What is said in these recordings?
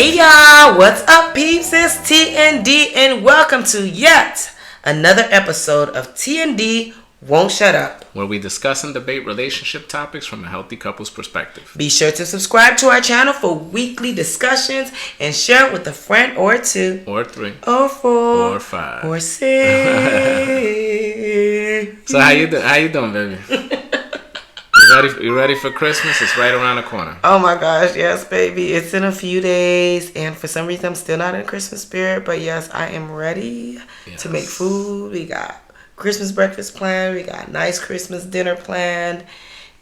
Hey y'all, what's up peeps? It's TND and welcome to yet another episode of TND Won't Shut Up, where we discuss and debate relationship topics from a healthy couple's perspective. Be sure to subscribe to our channel for weekly discussions and share it with a friend or two. Or three. Or four. Or five. Or six. So how you doing, baby? You ready for Christmas? It's right around the corner. Oh my gosh, yes, baby. It's in a few days. And for some reason, I'm still not in Christmas spirit. But yes, I am ready to make food. We got Christmas breakfast planned. We got nice Christmas dinner planned.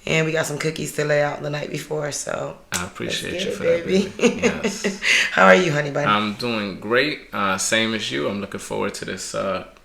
And we got some cookies to lay out the night before. So I appreciate you for baby. that, baby. Yes. How are you, honey bunny? I'm doing great. Same as you. I'm looking forward to this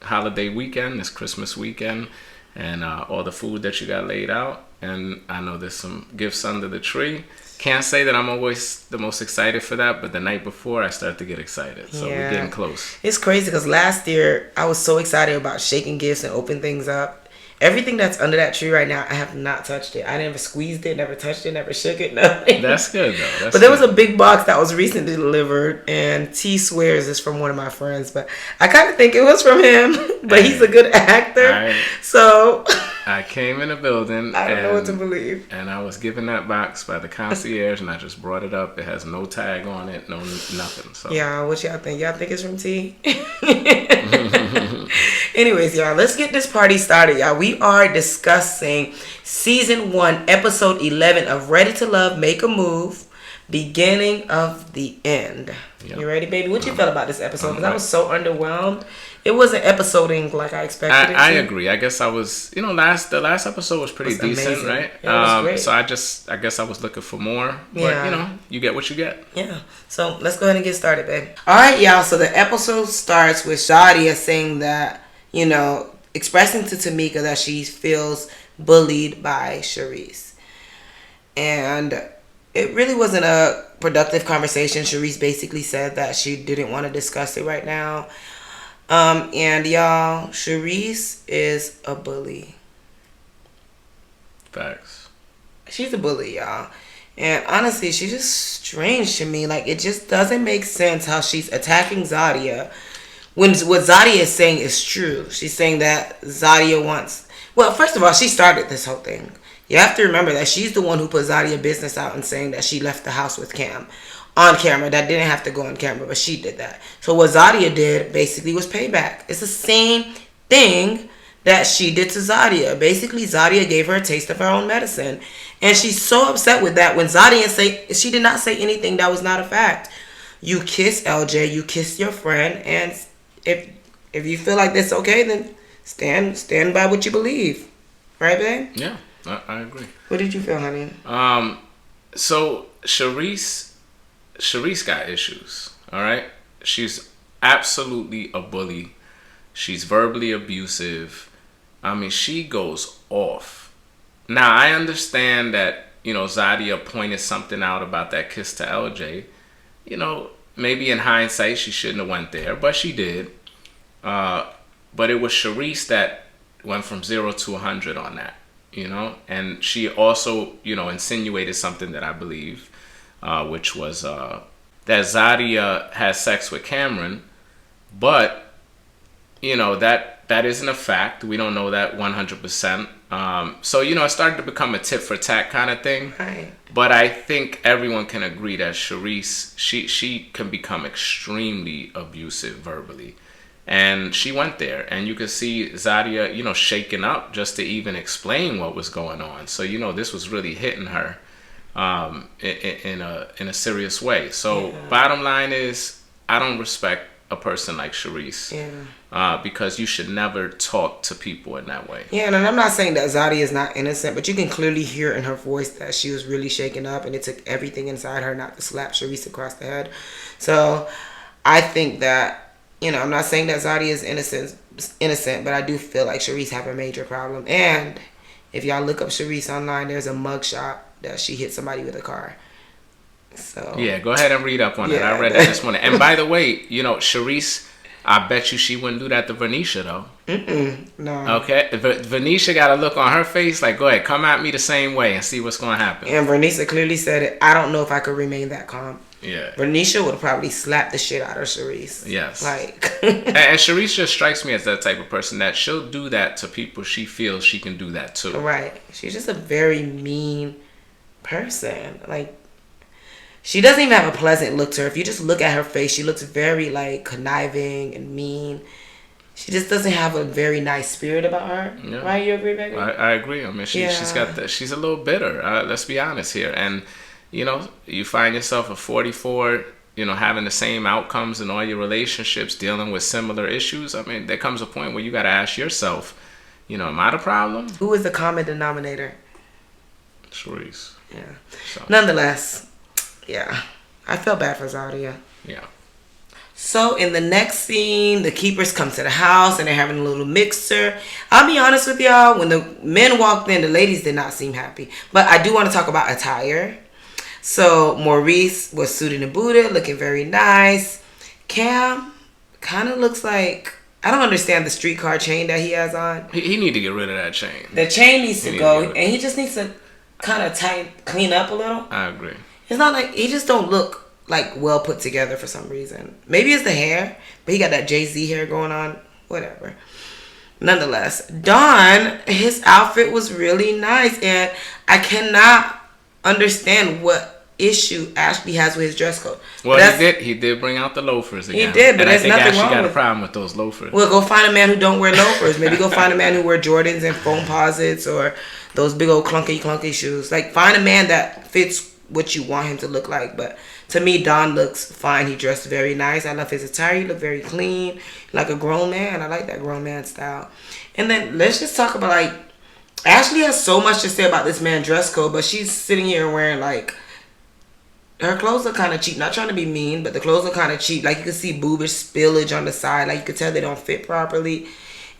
holiday weekend, this Christmas weekend, and all the food that you got laid out. And I know there's some gifts under the tree. Can't say that I'm always the most excited for that, but the night before I start to get excited. So we're getting close. It's crazy because last year I was so excited about shaking gifts and opening things up. Everything that's under that tree right now, I have not touched it. I never squeezed it, never touched it, never shook it, nothing. That's good though. But there was a big box that was recently delivered, and T swears it's from one of my friends, but I kind of think it was from him. But he's a good actor, so I came in the building. I don't know what to believe. And I was given that box by the concierge, and I just brought it up. It has no tag on it, no nothing. So yeah, what y'all think? Y'all think it's from T? Anyways, y'all, let's get this party started, y'all. We are discussing season 1, episode 11 of Ready to Love, Make a Move, beginning of the end. Yep. You ready, baby? What you felt about this episode? Because I was so underwhelmed. It wasn't episoding like I expected it to. I agree. I guess I was, the last episode was pretty decent, amazing. right? Yeah, it was great. So I guess I was looking for more. But, you get what you get. Yeah. So let's go ahead and get started, babe. All right, y'all. So the episode starts with Shadia saying that, expressing to Tamika that she feels bullied by Charisse. And it really wasn't a productive conversation. Charisse basically said that she didn't want to discuss it right now. And y'all, Charisse is a bully. Facts. She's a bully, y'all. And honestly, she's just strange to me. Like, it just doesn't make sense how she's attacking Zadia when what Zadia is saying is true. She's saying that Zadia wants... Well, first of all, she started this whole thing. You have to remember that she's the one who put Zadia business out and saying that she left the house with Cam. On camera. That didn't have to go on camera, but she did that. So what Zadia did basically was payback. It's the same thing that she did to Zadia. Basically, Zadia gave her a taste of her own medicine. And she's so upset with that when Zadia she did not say anything that was not a fact. You kiss LJ, you kiss your friend, and if you feel like that's okay, then stand by what you believe. Right, babe? Yeah, I agree. What did you feel, honey? So Charisse got issues, all right? She's absolutely a bully. She's verbally abusive. I mean, she goes off. Now, I understand that, Zadia pointed something out about that kiss to LJ. Maybe in hindsight, she shouldn't have went there, but she did. But it was Charisse that went from 0 to 100 on that, And she also, insinuated something that I believe, which was that Zadia had sex with Cameron, but that isn't a fact. We don't know that 100%. So it started to become a tit for tat kind of thing. Right. But I think everyone can agree that Charisse, she can become extremely abusive verbally. And she went there, and you could see Zadia, shaking up just to even explain what was going on. So this was really hitting her. In a serious way. So bottom line is, I don't respect a person like Charisse. Because you should never talk to people in that way. Yeah, and I'm not saying that Zadia is not innocent, but you can clearly hear in her voice that she was really shaken up, and it took everything inside her not to slap Charisse across the head. So I think that, I'm not saying that Zadia is innocent, but I do feel like Charisse have a major problem. And if y'all look up Charisse online, there's a mugshot that she hit somebody with a car. So yeah, go ahead and read up on it. I read it this morning. And by the way, Charisse, I bet you she wouldn't do that to Venetia though. No. Okay, Venetia got a look on her face like, go ahead, come at me the same way and see what's going to happen. And Venetia clearly said it. I don't know if I could remain that calm. Yeah. Renisha would probably slap the shit out of Charisse. Yes. Like. And Charisse just strikes me as that type of person that she'll do that to people she feels she can do that to. Right. She's just a very mean person. Like, she doesn't even have a pleasant look to her. If you just look at her face, she looks very, like, conniving and mean. She just doesn't have a very nice spirit about her. Yeah. Right? You agree, baby? I agree. I mean, she's got that. She's a little bitter. Let's be honest here. And, you know, you find yourself at 44, you know, having the same outcomes in all your relationships, dealing with similar issues. I mean, there comes a point where you got to ask yourself, you know, am I the problem? Who is the common denominator? Charisse. Yeah. So. Nonetheless, yeah, I felt bad for Zadia. Yeah. So in the next scene, the keepers come to the house and they're having a little mixer. I'll be honest with y'all, when the men walked in, the ladies did not seem happy. But I do want to talk about attire. So Maurice was suited and booted, looking very nice. Cam kind of looks like, I don't understand the streetcar chain that he has on. He need to get rid of that chain. The chain needs to go, and he just needs to kind of clean up a little. I agree. It's not like, he just don't look like well put together for some reason. Maybe it's the hair, but he got that Jay-Z hair going on. Whatever. Nonetheless, Don, his outfit was really nice, and I cannot understand what issue Ashley has with his dress code. Well, he did bring out the loafers again. He did, but there's nothing Ashley wrong got with a problem with those loafers. Well, go find a man who don't wear loafers. Maybe go find a man who wear Jordans and foam posits or those big old clunky shoes. Like, find a man that fits what you want him to look like. But to me, Don looks fine. He dressed very nice. I love his attire. He looked very clean, like a grown man. I like that grown man style. And then let's just talk about, like, Ashley has so much to say about this man's dress code, but she's sitting here wearing, like, her clothes are kind of cheap. Not trying to be mean, but the clothes are kind of cheap. Like, you can see boobish spillage on the side. Like, you can tell they don't fit properly.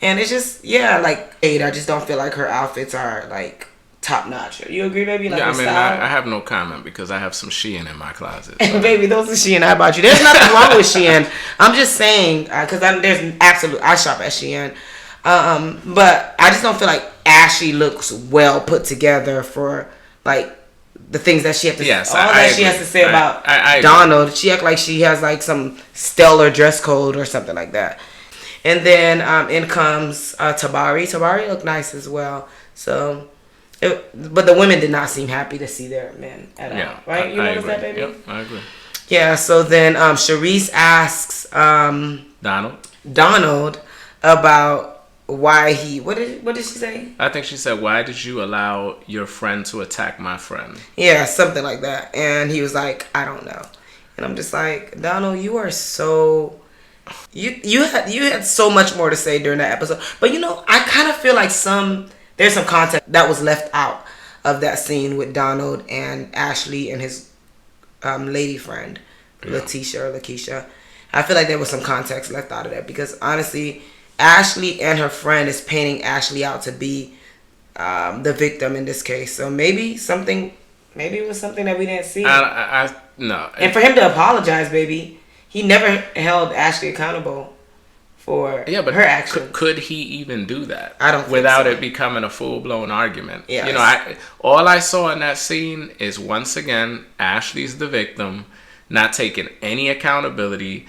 And it's just, yeah, like, I just don't feel like her outfits are, like, top notch. You agree, baby? Like, yeah, I mean, I have no comment because I have some Shein in my closet. So. Baby, those are Shein I bought you. There's nothing wrong with Shein. I'm just saying, because there's I shop at Shein. But I just don't feel like Ashley looks well put together for, like, the things that she has to yes, say. All that she has to say about Donald. She act like she has, like, some stellar dress code or something like that. And then in comes Tabari. Tabari looked nice as well. So, but the women did not seem happy to see their men at all. Right? You notice that, baby? Yep, I agree. Yeah, so then Charisse asks Donald about why he, what did she say? I think she said, why did you allow your friend to attack my friend? Yeah, something like that. And he was like, I don't know. And I'm just like, Donald, you are so, you had so much more to say during that episode. But, you know, I kind of feel like there's some content that was left out of that scene with Donald and Ashley and his lady friend, Lakeisha. I feel like there was some context left out of that because, honestly, Ashley and her friend is painting Ashley out to be the victim in this case. So maybe it was something that we didn't see. No. And for him to apologize, baby, he never held Ashley accountable for her actions. Could he even do that? I don't think without so. It becoming a full-blown argument. Yes. You know, all I saw in that scene is, once again, Ashley's the victim, not taking any accountability,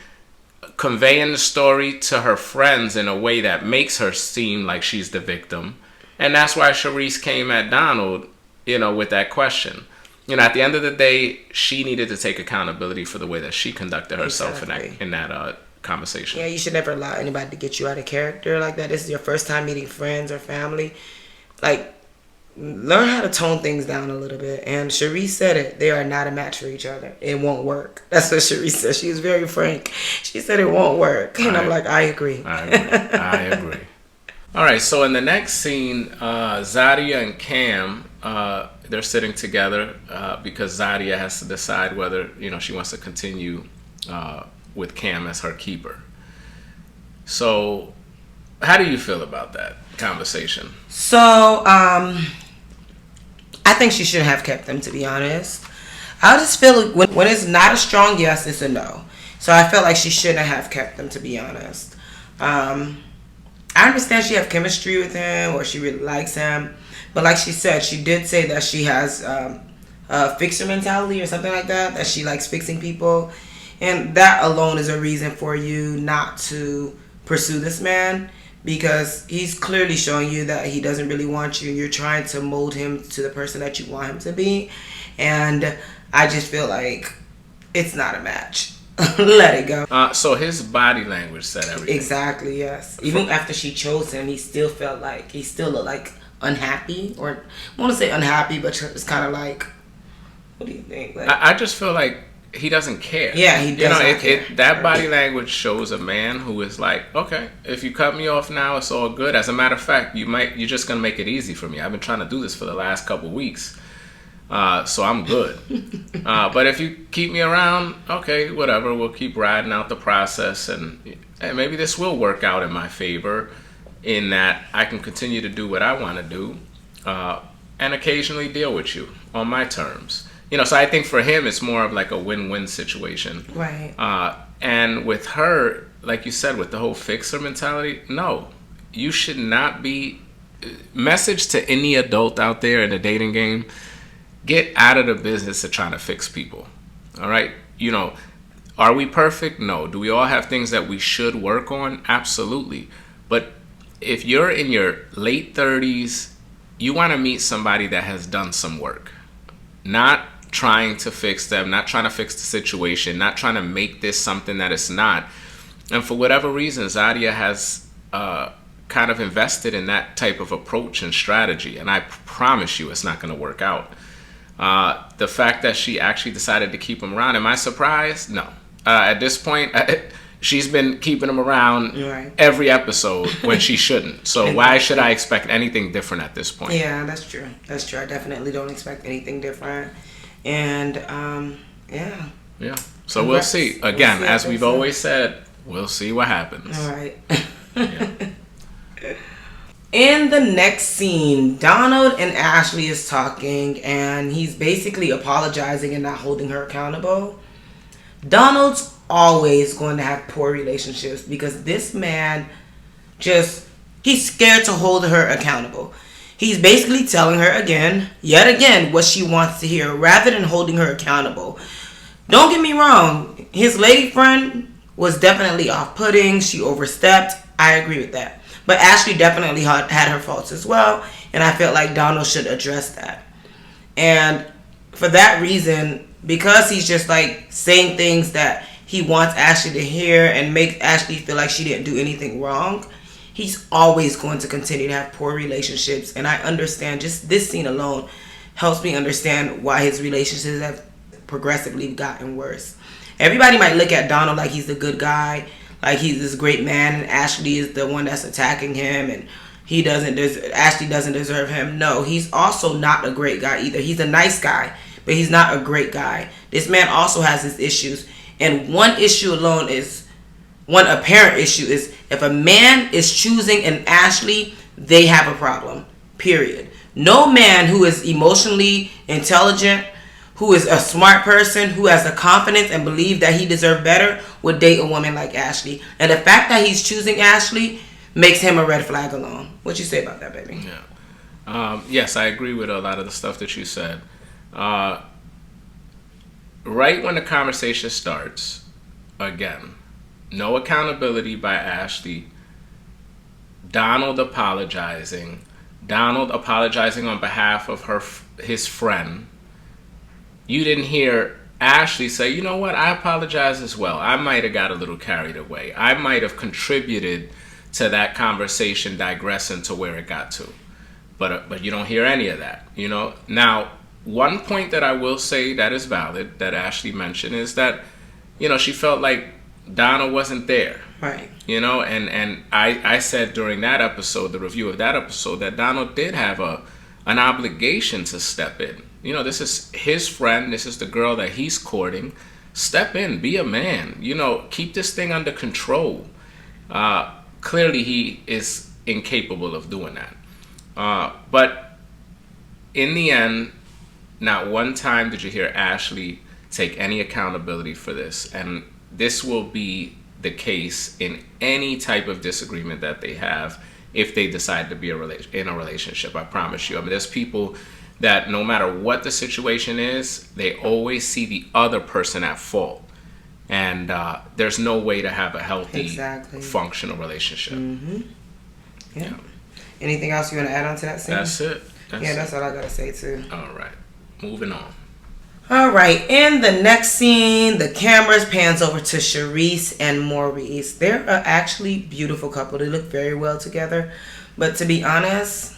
conveying the story to her friends in a way that makes her seem like she's the victim. And that's why Charisse came at Donald, you know, with that question. You know, at the end of the day, she needed to take accountability for the way that she conducted herself in that conversation. Yeah, you should never allow anybody to get you out of character like that. This is your first time meeting friends or family. Like, learn how to tone things down a little bit. And Charisse said it. They are not a match for each other. It won't work. That's what Charisse said. She was very frank. She said it won't work. And I'm like, I agree. I agree. All right, so in the next scene, Zadia and Cam, they're sitting together because Zadia has to decide whether, you know, she wants to continue with Cam as her keeper. So, how do you feel about that conversation? So, I think she should have kept them, to be honest. I just feel like when it's not a strong yes, it's a no. So I felt like she shouldn't have kept them, to be honest. I understand she have chemistry with him or she really likes him. But like she said, she did say that she has a fixer mentality or something like that. That she likes fixing people, and that alone is a reason for you not to pursue this man, because he's clearly showing you that he doesn't really want you. You're trying to mold him to the person that you want him to be, and I just feel like it's not a match. Let it go. So his body language said everything. Exactly, yes. Even after she chose him, he still felt like, he still looked like unhappy, or I want to say unhappy, but it's kind of like, what do you think? Like, I just feel like he doesn't care. Yeah, he does not care. That body language shows a man who is like, okay, if you cut me off now, it's all good. As a matter of fact, you're just gonna make it easy for me. I've been trying to do this for the last couple of weeks. So I'm good. But if you keep me around, okay, whatever. We'll keep riding out the process, and maybe this will work out in my favor, in that I can continue to do what I want to do, and occasionally deal with you on my terms. So I think for him, it's more of like a win-win situation. right. And with her, like you said, with the whole fixer mentality, no, you should not be. Message to any adult out there in the dating game: get out of the business of trying to fix people. All right? Are we perfect? No. Do we all have things that we should work on? Absolutely. But if you're in your late 30s, you want to meet somebody that has done some work. Not trying to fix them, not trying to fix the situation, not trying to make this something that it's not. And for whatever reason, Zadia has kind of invested in that type of approach and strategy. And I promise you it's not going to work out. The fact that she actually decided to keep him around, am I surprised? No. At this point, she's been keeping him around every episode when she shouldn't. So why should I expect anything different at this point? Yeah, that's true. That's true. I definitely don't expect anything different. And, yeah. Yeah. So we'll see. Again, as we've always said, we'll see what happens. All right. Yeah. In the next scene, Donald and Ashley is talking, and he's basically apologizing and not holding her accountable. Donald's always going to have poor relationships because this man he's scared to hold her accountable. He's basically telling her yet again, what she wants to hear rather than holding her accountable. Don't get me wrong. His lady friend was definitely off-putting. She overstepped. I agree with that. But Ashley definitely had her faults as well. And I felt like Donald should address that. And for that reason, because he's just like saying things that he wants Ashley to hear and make Ashley feel like she didn't do anything wrong, he's always going to continue to have poor relationships. And I understand, just this scene alone helps me understand why his relationships have progressively gotten worse. Everybody might look at Donald like he's the good guy, like he's this great man, and Ashley is the one that's attacking him, and Ashley doesn't deserve him. No, he's also not a great guy either. He's a nice guy, but he's not a great guy. This man also has his issues, and one apparent issue is if a man is choosing an Ashley, they have a problem. Period. No man who is emotionally intelligent, who is a smart person, who has the confidence and believe that he deserves better, would date a woman like Ashley. And the fact that he's choosing Ashley makes him a red flag alone. What you say about that, baby? Yeah. Yes, I agree with a lot of the stuff that you said. Right when the conversation starts, again, no accountability by Ashley. Donald apologizing on behalf of his friend. You didn't hear Ashley say, you know what, I apologize as well. I might have got a little carried away. I might have contributed to that conversation digressing to where it got to. But you don't hear any of that, Now, one point that I will say that is valid, that Ashley mentioned, is that, she felt like Donald wasn't there. Right. And I said during that episode, the review of that episode, that Donald did have an obligation to step in. This is his friend. This is the girl that he's courting. Step in. Be a man. Keep this thing under control. Clearly, he is incapable of doing that. But in the end, not one time did you hear Ashley take any accountability for this. And this will be the case in any type of disagreement that they have if they decide to be in a relationship. I promise you. There's people that no matter what the situation is, they always see the other person at fault. And there's no way to have a healthy, functional relationship. Yeah. Anything else you want to add on to that scene? That's it. That's all I got to say, too. All right. Moving on. All right. In the next scene, the camera pans over to Charisse and Maurice. They're an actually beautiful couple. They look very well together. But to be honest,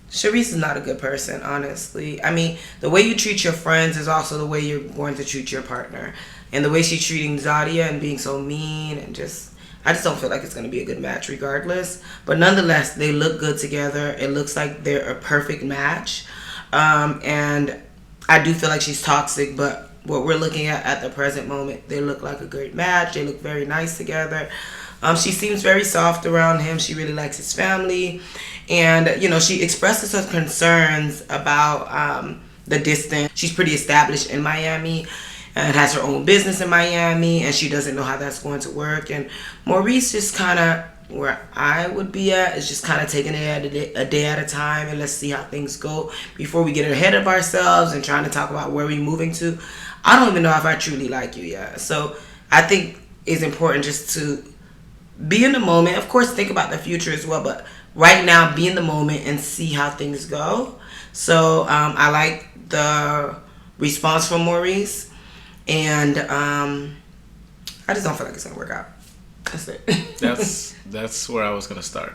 Charisse is not a good person, honestly. I mean, the way you treat your friends is also the way you're going to treat your partner. And the way she's treating Zadia and being so mean and I just don't feel like it's going to be a good match regardless. But nonetheless, they look good together. It looks like they're a perfect match. And I do feel like she's toxic, but what we're looking at the present moment, they look like a great match. They look very nice together. She seems very soft around him. She really likes his family. And, you know, she expresses her concerns about the distance. She's pretty established in Miami and has her own business in Miami, and she doesn't know how that's going to work. And Maurice just kind of, where I would be at, is just kind of taking it a day at a time, and let's see how things go before we get ahead of ourselves and trying to talk about where we're moving to. I don't even know if I truly like you yet. So I think it's important just to be in the moment. Of course, think about the future as well, but right now, be in the moment and see how things go. So I like the response from Maurice. And I just don't feel like it's going to work out. That's it. That's where I was going to start.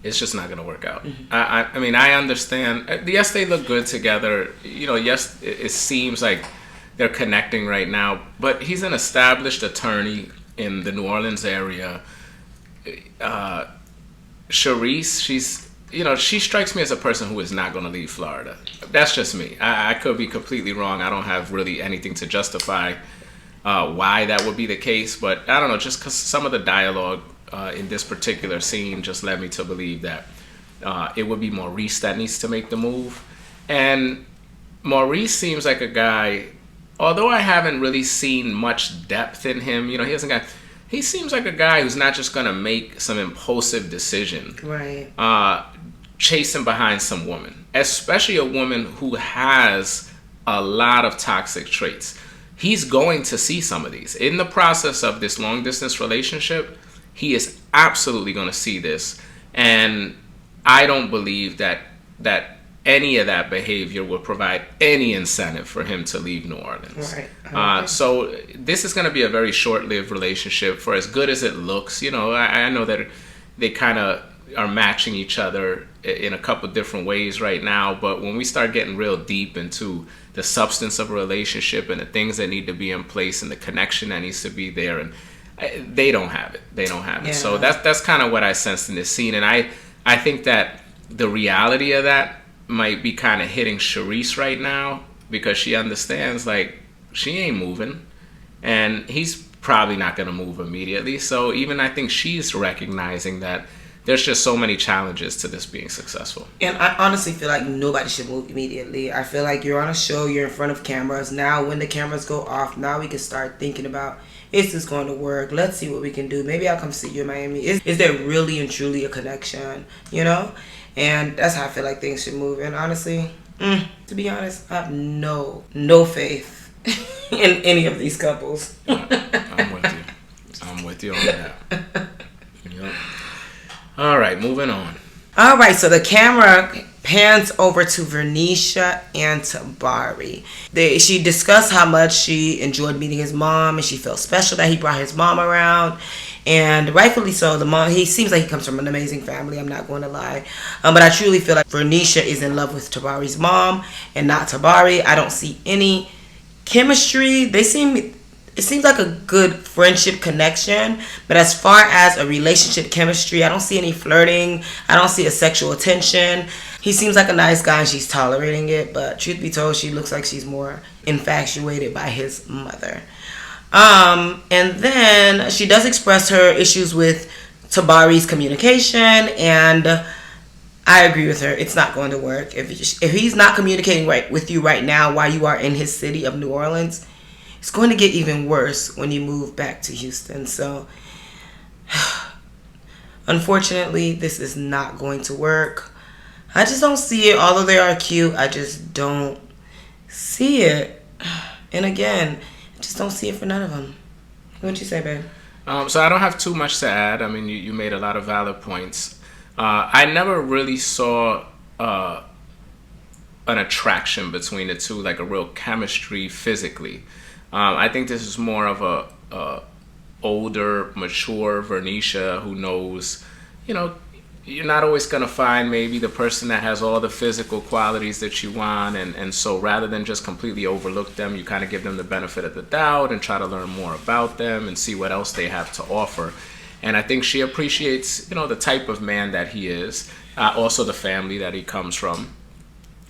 It's just not going to work out. I mean, I understand. Yes, they look good together. You know, yes, it seems like they're connecting right now. But he's an established attorney in the New Orleans area. Charisse, she strikes me as a person who is not going to leave Florida. That's just me. I could be completely wrong. I don't have really anything to justify why that would be the case. But I don't know, just because some of the dialogue in this particular scene just led me to believe that it would be Maurice that needs to make the move. And Maurice seems like a guy, although I haven't really seen much depth in him, you know, he seems like a guy who's not just going to make some impulsive decision. Right. Chasing behind some woman, especially a woman who has a lot of toxic traits. He's going to see some of these. In the process of this long distance relationship, he is absolutely going to see this. And I don't believe that any of that behavior will provide any incentive for him to leave New Orleans. Right. So this is going to be a very short-lived relationship. For as good as it looks, you know, I know that they kind of are matching each other in a couple different ways right now. But when we start getting real deep into the substance of a relationship and the things that need to be in place and the connection that needs to be there, and they don't have it. They don't have it. So that's kind of what I sensed in this scene. And I think that the reality of that might be kind of hitting Charisse right now, because she understands, like, she ain't moving and he's probably not going to move immediately. So even I think she's recognizing that there's just so many challenges to this being successful. And I honestly feel like nobody should move immediately. I feel like you're on a show, you're in front of cameras. Now when the cameras go off, now we can start thinking about, is this going to work? Let's see what we can do. Maybe I'll come see you in Miami. Is there really and truly a connection, you know? And that's how I feel like things should move. And honestly, to be honest, I have no faith in any of these couples. I'm with you on that. Yep. All right, moving on. All right, so the camera pans over to Vernisha and Tabari. She discussed how much she enjoyed meeting his mom, and she felt special that he brought his mom around. And rightfully so. He seems like he comes from an amazing family, I'm not going to lie. But I truly feel like Vernisha is in love with Tabari's mom and not Tabari. I don't see any chemistry. It seems like a good friendship connection, but as far as a relationship chemistry, I don't see any flirting. I don't see a sexual attention. He seems like a nice guy and she's tolerating it, but truth be told, she looks like she's more infatuated by his mother. And then she does express her issues with Tabari's communication, and I agree with her. It's not going to work. If he's not communicating right with you right now while you are in his city of New Orleans, it's going to get even worse when you move back to Houston. So, unfortunately, this is not going to work. I just don't see it. Although they are cute, I just don't see it. And again, I just don't see it for none of them. What'd you say, babe? So I don't have too much to add. I mean, you made a lot of valid points. I never really saw an attraction between the two, like a real chemistry physically. I think this is more of a older, mature Vernicia who knows, you know, you're not always going to find maybe the person that has all the physical qualities that you want. And so rather than just completely overlook them, you kind of give them the benefit of the doubt and try to learn more about them and see what else they have to offer. And I think she appreciates, you know, the type of man that he is, also the family that he comes from.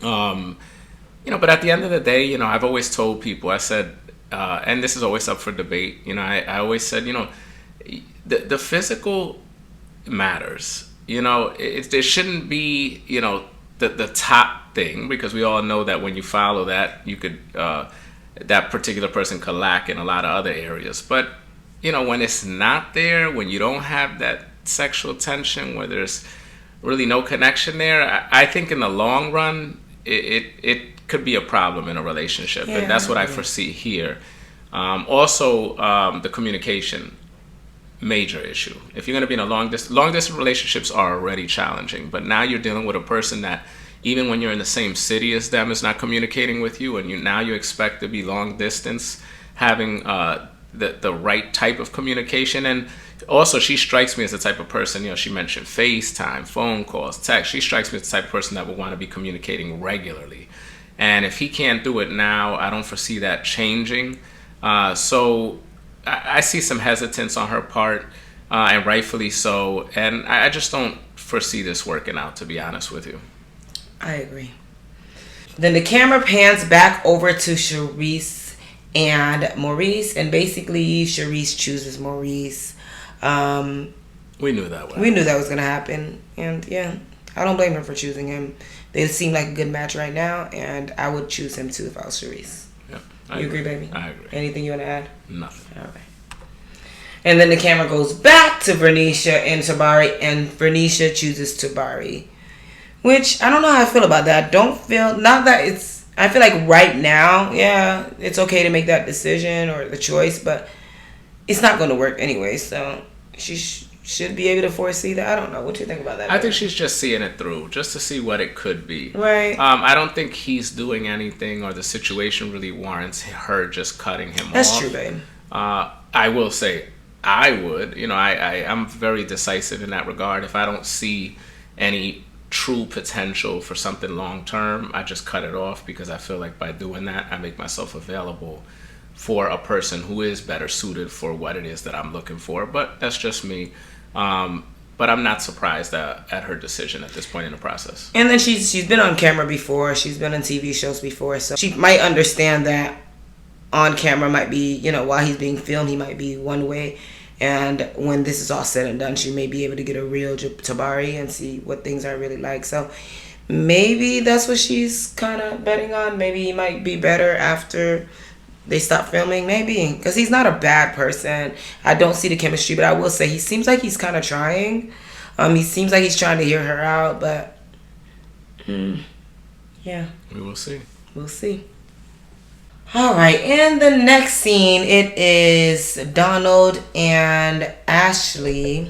You know, but at the end of the day, you know, I've always told people, I said, and this is always up for debate, you know, I always said, you know, the physical matters. You know, there shouldn't be, you know, the top thing, because we all know that when you follow that, you could, that particular person could lack in a lot of other areas. But, you know, when it's not there, when you don't have that sexual tension, where there's really no connection there, I think in the long run, it could be a problem in a relationship. Yeah, and that's what I foresee here. Also, the communication. Major issue. If you're going to be in a long distance relationships are already challenging, but now you're dealing with a person that even when you're in the same city as them is not communicating with you, and you expect to be long distance having the right type of communication. And also, she strikes me as the type of person, you know, she mentioned FaceTime, phone calls, text. She strikes me as the type of person that would want to be communicating regularly, and if he can't do it now, I don't foresee that changing. So I see some hesitance on her part, and rightfully so. And I just don't foresee this working out, to be honest with you. I agree. Then the camera pans back over to Charisse and Maurice, and basically Charisse chooses Maurice. We knew that We knew that was going to happen. And yeah, I don't blame her for choosing him. They seem like a good match right now, and I would choose him too if I was Charisse. Yeah, you agree, baby? I agree. Anything you want to add? Nothing. All right. And then the camera goes back to Vernicia and Tabari, and Vernicia chooses Tabari. Which, I don't know how I feel about that. I feel like right now, yeah, it's okay to make that decision or the choice, but it's not going to work anyway, so she should be able to foresee that. I don't know. What do you think about that? I think she's just seeing it through, just to see what it could be. Right. I don't think he's doing anything, or the situation really warrants her just cutting him off. That's true, babe. I will say, I would. You know, I'm very decisive in that regard. If I don't see any true potential for something long term, I just cut it off, because I feel like by doing that, I make myself available for a person who is better suited for what it is that I'm looking for. But that's just me. But I'm not surprised at her decision at this point in the process. And then she's been on camera before. She's been on TV shows before, so she might understand that on camera might be, you know, while he's being filmed, he might be one way. And when this is all said and done, she may be able to get a real Tabari and see what things are really like. So maybe that's what she's kind of betting on. Maybe he might be better after they stop filming. Maybe. Because he's not a bad person. I don't see the chemistry, but I will say he seems like he's kind of trying. He seems like he's trying to hear her out, but yeah. We will see. We'll see. All right, in the next scene, it is Donald and Ashley.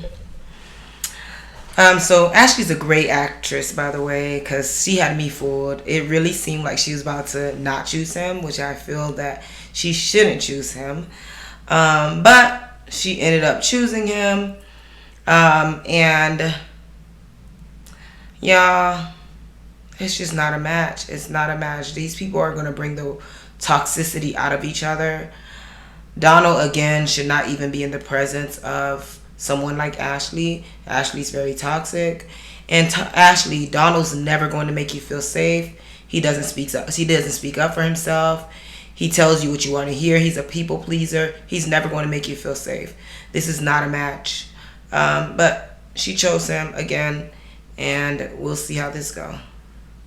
So Ashley's a great actress, by the way, because she had me fooled. It really seemed like she was about to not choose him, which I feel that she shouldn't choose him. But she ended up choosing him. And yeah, it's just not a match. It's not a match. These people are going to bring the toxicity out of each other. Donald, again, should not even be in the presence of someone like Ashley. Ashley's very toxic. And Ashley, Donald's never going to make you feel safe. He doesn't speak up for himself. He tells you what you want to hear. He's a people pleaser. He's never going to make you feel safe. This is not a match. But she chose him again, and we'll see how this goes.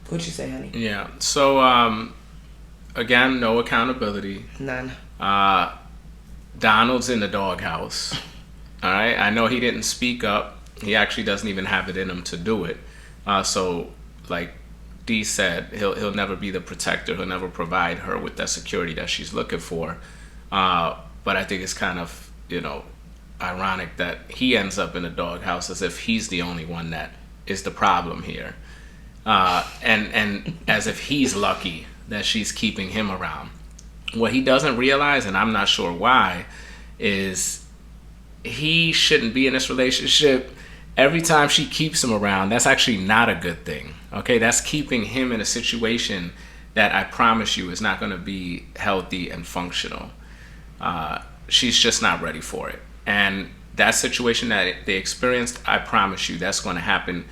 What'd you say, honey? Yeah. So, again, no accountability. None. Donald's in the doghouse. All right. I know he didn't speak up. He actually doesn't even have it in him to do it. So like Dee said, he'll never be the protector. He'll never provide her with that security that she's looking for. But I think it's kind of, ironic that he ends up in a doghouse as if he's the only one that is the problem here. And as if he's lucky that she's keeping him around. What he doesn't realize, and I'm not sure why, is he shouldn't be in this relationship. Every time she keeps him around, that's actually not a good thing. Okay, that's keeping him in a situation that I promise you is not going to be healthy and functional. She's just not ready for it. And that situation that they experienced, I promise you, that's going to happen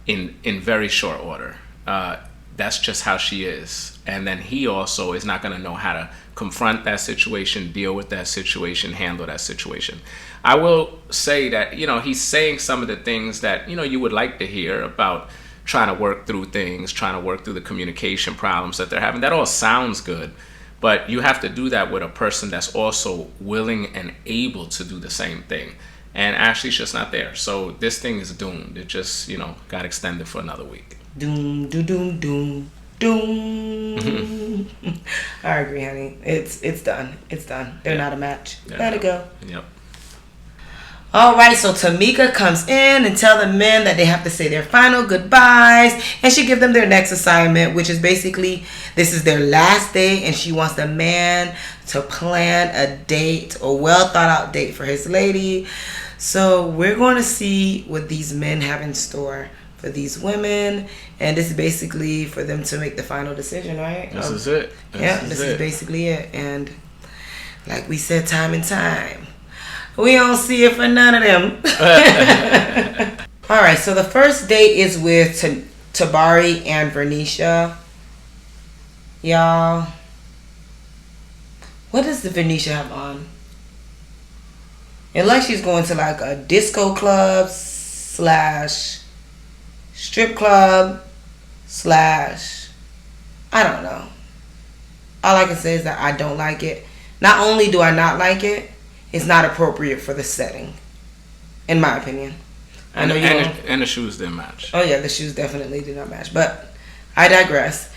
in very short order. That's just how she is. And then he also is not going to know how to confront that situation, deal with that situation, handle that situation. I will say that, he's saying some of the things that, you would like to hear about trying to work through things, trying to work through the communication problems that they're having. That all sounds good, but you have to do that with a person that's also willing and able to do the same thing. And Ashley's just not there. So this thing is doomed. It just, got extended for another week. Doom, doom, doom, doom, doom. I agree, honey. It's done. It's done. They're not a match. Let it go. Yep. All right, so Tamika comes in and tell the men that they have to say their final goodbyes, and she gives them their next assignment, which is basically this is their last day, and she wants the man to plan a date, a well thought out date for his lady. So we're going to see what these men have in store for these women, and this is basically for them to make the final decision, right? This is it. This is basically it. And like we said time and time, we don't see it for none of them. All right, so the first date is with Tabari and Vernisha. Y'all, what does the Vernisha have on? It like she's going to like a disco club / strip club / I don't know. All I can say is that I don't like it. Not only do I not like it, it's not appropriate for the setting, in my opinion. I know and the shoes didn't match. Oh yeah, the shoes definitely did not match. But I digress.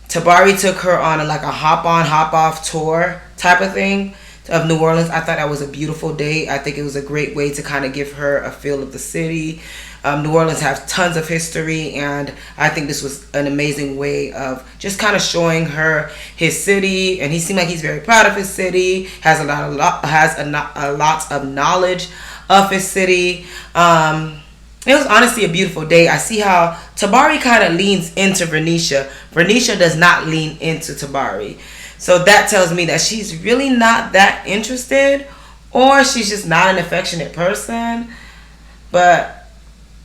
Tabari took her on a hop on, hop off tour type of thing of New Orleans. I thought that was a beautiful date. I think it was a great way to kind of give her a feel of the city. New Orleans has tons of history, and I think this was an amazing way of just kind of showing her his city. And he seemed like he's very proud of his city. Has a lot of knowledge of his city. It was honestly a beautiful day. I see how Tabari kind of leans into Vernisha. Vernisha does not lean into Tabari. So that tells me that she's really not that interested, or she's just not an affectionate person. But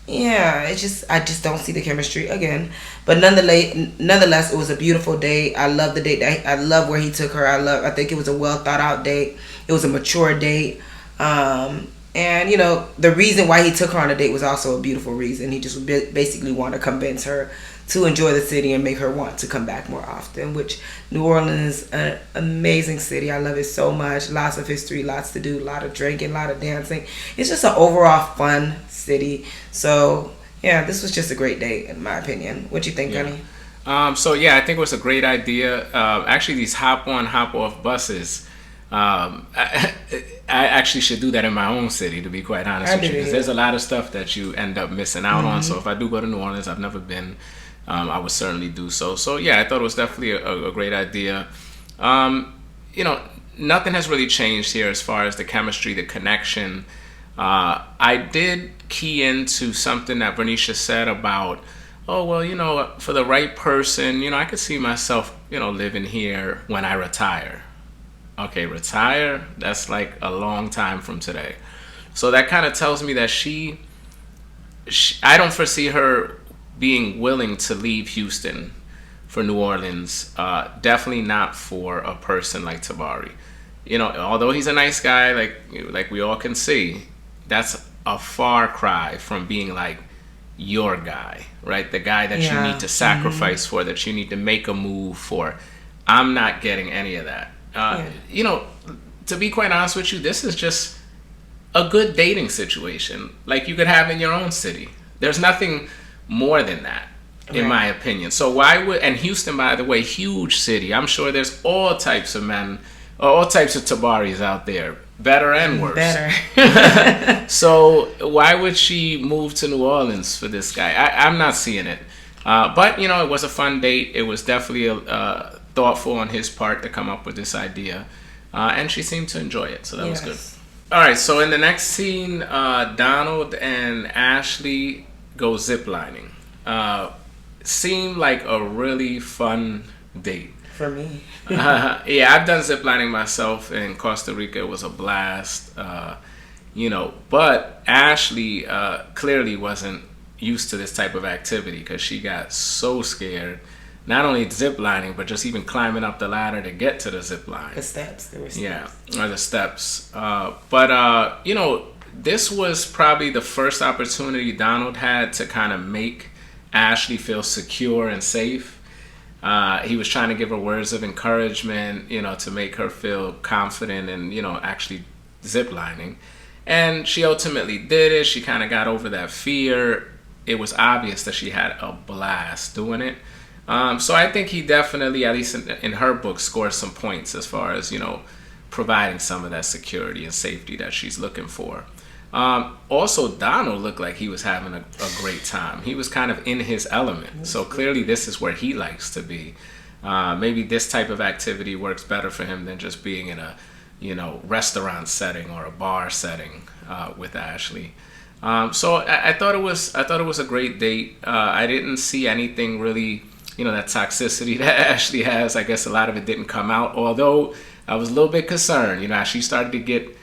yeah, I just don't see the chemistry again. But nonetheless, it was a beautiful day. I love the date. I love where he took her. I think it was a well thought out date. It was a mature date. And the reason why he took her on a date was also a beautiful reason. He just basically wanted to convince her to enjoy the city and make her want to come back more often, which New Orleans is an amazing city. I love it so much. Lots of history, lots to do, a lot of drinking, a lot of dancing. It's just an overall fun city. So yeah, this was just a great date in my opinion. What you think, honey? So yeah, I think it was a great idea. Actually, these hop on, hop off buses. I actually should do that in my own city, to be quite honest with you, because there's a lot of stuff that you end up missing out on. So if I do go to New Orleans, I've never been, I would certainly do so. So yeah, I thought it was definitely a great idea. Nothing has really changed here as far as the chemistry, the connection. I did key into something that Vernisha said about, oh, well, for the right person, I could see myself, living here when I retire. Okay, retire, that's like a long time from today. So that kind of tells me that she I don't foresee her being willing to leave Houston for New Orleans. Definitely not for a person like Tabari. Although he's a nice guy, like we all can see, that's a far cry from being like your guy, right? The guy that you need to sacrifice for, that you need to make a move for. I'm not getting any of that. To be quite honest with you, this is just a good dating situation like you could have in your own city. There's nothing more than that. in Right. my opinion. So why would, and Houston, by the way, huge city. I'm sure there's all types of men, all types of Tabaris out there, better and worse. Better. So why would she move to New Orleans for this guy? I'm not seeing it. But you know, it was a fun date. It was definitely thoughtful on his part to come up with this idea, and she seemed to enjoy it. So that was good. All right. So in the next scene, Donald and Ashley go ziplining. Seemed like a really fun date. For me. Yeah, I've done ziplining myself in Costa Rica. It was a blast. You know, but Ashley clearly wasn't used to this type of activity because she got so scared. Not only ziplining, but just even climbing up the ladder to get to the zip line. The steps. There were steps. Yeah, or the steps. But you know, this was probably the first opportunity Donald had to kind of make Ashley feel secure and safe. He was trying to give her words of encouragement, you know, to make her feel confident and, you know, actually ziplining. And she ultimately did it. She kind of got over that fear. It was obvious that she had a blast doing it. So I think he definitely, at least in her book, scored some points as far as, you know, providing some of that security and safety that she's looking for. Also, Donald looked like he was having a great time. He was kind of in his element. So clearly this is where he likes to be. Maybe this type of activity works better for him than just being in a, you know, restaurant setting or a bar setting with Ashley. So I thought it was a great date. I didn't see anything really, you know, that toxicity that Ashley has. I guess a lot of it didn't come out, although I was a little bit concerned. You know, she started to get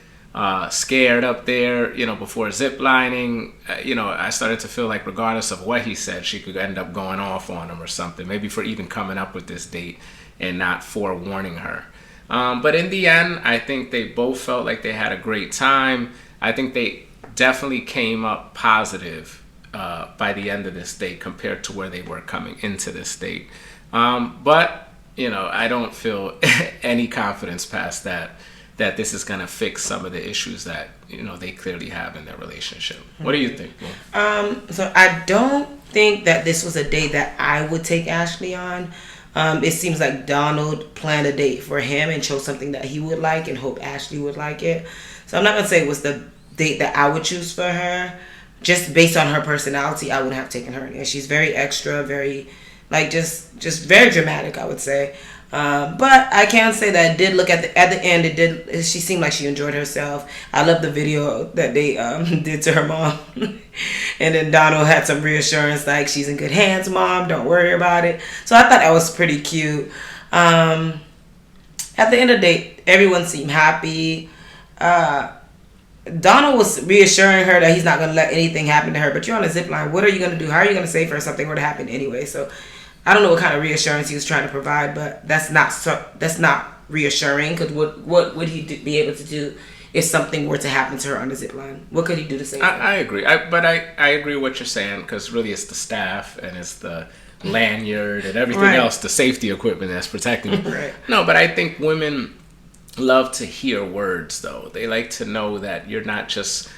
scared up there, you know, before ziplining. You know, I started to feel like regardless of what he said, she could end up going off on him or something, maybe for even coming up with this date and not forewarning her. But in the end, I think they both felt like they had a great time. I think they definitely came up positive by the end of this date compared to where they were coming into this date. But, you know, I don't feel any confidence past that this is going to fix some of the issues that, you know, they clearly have in their relationship. What do you think? So I don't think that this was a date that I would take Ashley on. It seems like Donald planned a date for him and chose something that he would like and hope Ashley would like it. So I'm not going to say it was the date that I would choose for her. Just based on her personality, I would have taken her. And she's very extra, very, like, just very dramatic, I would say. But I can say that I did look at the end. She seemed like she enjoyed herself. I love the video that they did to her mom, and then Donald had some reassurance like, "She's in good hands, Mom. Don't worry about it." So I thought that was pretty cute. At the end of the day, everyone seemed happy. Donald was reassuring her that he's not going to let anything happen to her. But you're on a zip line. What are you going to do? How are you going to save her if something were to happen anyway? So I don't know what kind of reassurance he was trying to provide, but that's not reassuring. Because what would he be able to do if something were to happen to her on the zip line? What could he do to save her? I agree. I agree with what you're saying, because really it's the staff and it's the lanyard and everything else, the safety equipment that's protecting you. Right. No, but I think women love to hear words, though. They like to know that you're not just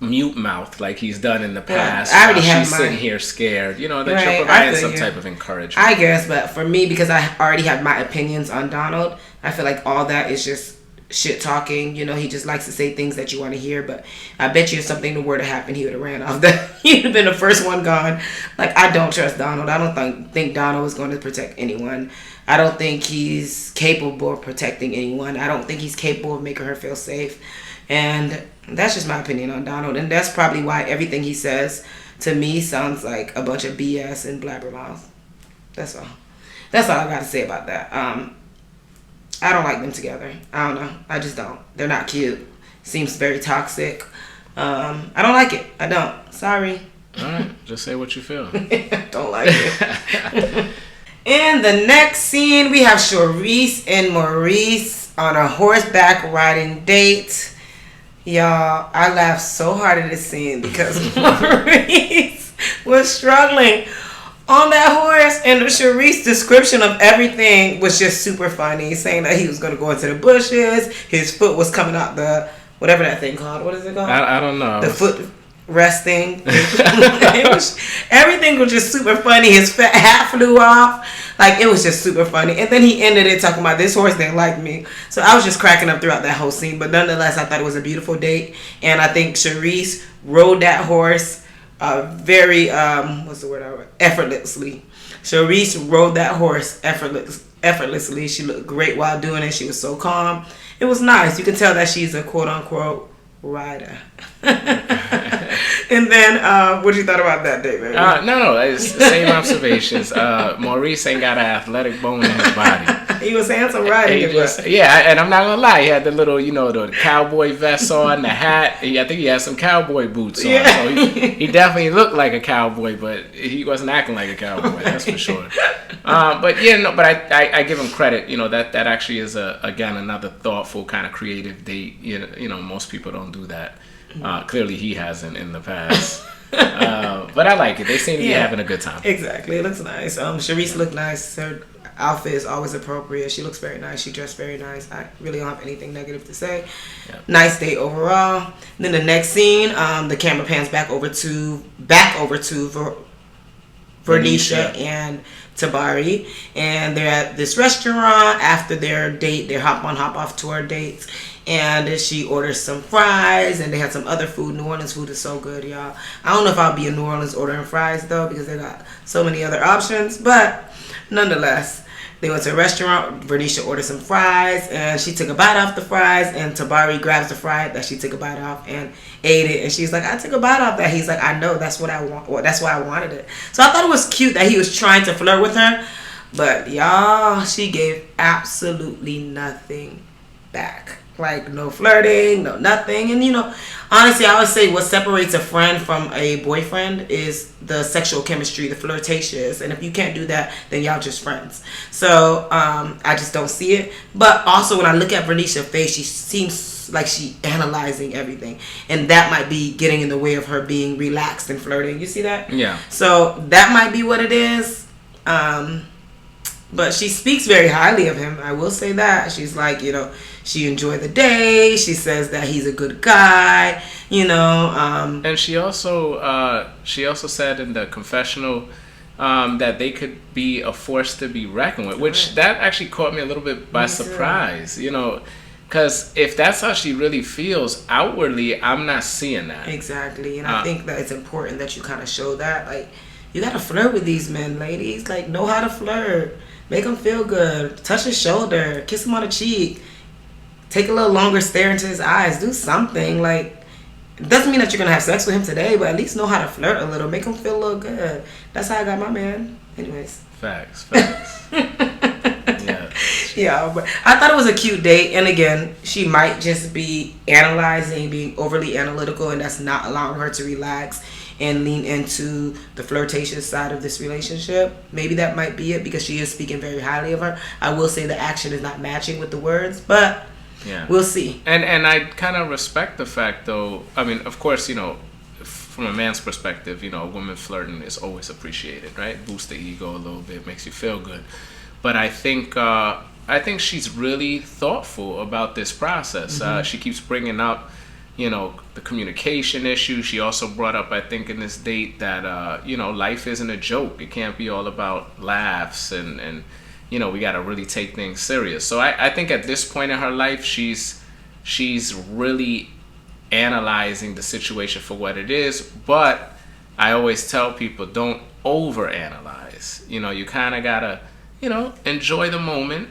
mute mouth like he's done in the past. I already have she's sitting here scared, you know, that Right, you're providing some type of encouragement. I guess, but for me, because I already have my opinions on Donald, I feel like all that is just shit talking. You know, he just likes to say things that you want to hear. But I bet you if something were to happen, he would have ran off. He'd have been the first one gone. Like, I don't trust Donald. I don't think Donald is going to protect anyone. I don't think he's capable of protecting anyone. I don't think he's capable of making her feel safe. And that's just my opinion on Donald. And that's probably why everything he says to me sounds like a bunch of BS and blabbermouth. That's all. That's all I got to say about that. I don't like them together. I don't know. I just don't. They're not cute. Seems very toxic. I don't like it. I don't. Sorry. All right. Just say what you feel. Don't like it. In the next scene, we have Charisse and Maurice on a horseback riding date. Y'all, I laughed so hard at this scene because Maurice was struggling on that horse, and the Charisse description of everything was just super funny, saying that he was going to go into the bushes, his foot was coming out the, whatever that thing called. What is it called? I don't know. The foot resting. Everything was just super funny. His fat hat flew off. Like, it was just super funny. And then he ended it talking about this horse didn't like me. So I was just cracking up throughout that whole scene. But nonetheless, I thought it was a beautiful date. And I think Charisse rode that horse very, effortlessly. Charisse rode that horse effortlessly. She looked great while doing it. She was so calm. It was nice. You can tell that she's a quote-unquote rider. And then, what you thought about that, David? No, it's the same observations. Maurice ain't got an athletic bone in his body. He was handsome riding it. Yeah, and I'm not gonna lie, he had the little, the cowboy vest on, the hat. I think he had some cowboy boots on. Yeah. So he definitely looked like a cowboy, but he wasn't acting like a cowboy. That's for sure. But I give him credit. That actually is again another thoughtful kind of creative date. Most people don't do that. Clearly, he hasn't in the past. But I like it. They seem to be having a good time. Exactly. It looks nice. Charisse looked nice. Her outfit is always appropriate. She looks very nice. She dressed very nice. I really don't have anything negative to say. Yeah. Nice day overall. Then the next scene, the camera pans back over to Vernisha and Tabari, and they're at this restaurant after their date. Their hop on hop off tour dates. And she orders some fries, and they had some other food. New Orleans food is so good, y'all. I don't know if I'll be in New Orleans ordering fries, though, because they got so many other options. But nonetheless, they went to a restaurant. Vernisha ordered some fries, and she took a bite off the fries. And Tabari grabs the fry that she took a bite off and ate it. And she's like, I took a bite off that. He's like, I know. That's what I want. Well, that's why I wanted it. So I thought it was cute that he was trying to flirt with her. But, y'all, she gave absolutely nothing back. Like, no flirting, no nothing. And, honestly, I always say what separates a friend from a boyfriend is the sexual chemistry, the flirtatious. And if you can't do that, then y'all just friends. So, I just don't see it. But also, when I look at Vernisha's face, she seems like she analyzing everything. And that might be getting in the way of her being relaxed and flirting. You see that? Yeah. So, that might be what it is. But she speaks very highly of him. I will say that. She's like, she enjoyed the day. She says that he's a good guy, And she also said in the confessional that they could be a force to be reckoned with, which that actually caught me a little bit by surprise, because if that's how she really feels outwardly, I'm not seeing that. Exactly. And I think that it's important that you kind of show that. Like, you got to flirt with these men, ladies. Like, know how to flirt. Make him feel good. Touch his shoulder. Kiss him on the cheek. Take a little longer stare into his eyes. Do something. Like, it doesn't mean that you're going to have sex with him today, but at least know how to flirt a little. Make him feel a little good. That's how I got my man. Anyways. Facts. Yeah, but I thought it was a cute date. And again, she might just be analyzing, being overly analytical, and that's not allowing her to relax and lean into the flirtatious side of this relationship. Maybe that might be it, because she is speaking very highly of her. I will say the action is not matching with the words, but we'll see. And I kind of respect the fact, though. I mean, of course, from a man's perspective, a woman flirting is always appreciated, right? Boosts the ego a little bit, makes you feel good. But I think she's really thoughtful about this process. Mm-hmm. She keeps bringing up the communication issue. She also brought up, I think, in this date that, life isn't a joke. It can't be all about laughs and we got to really take things serious. So I think at this point in her life, she's really analyzing the situation for what it is. But I always tell people, don't overanalyze. You kind of got to, enjoy the moment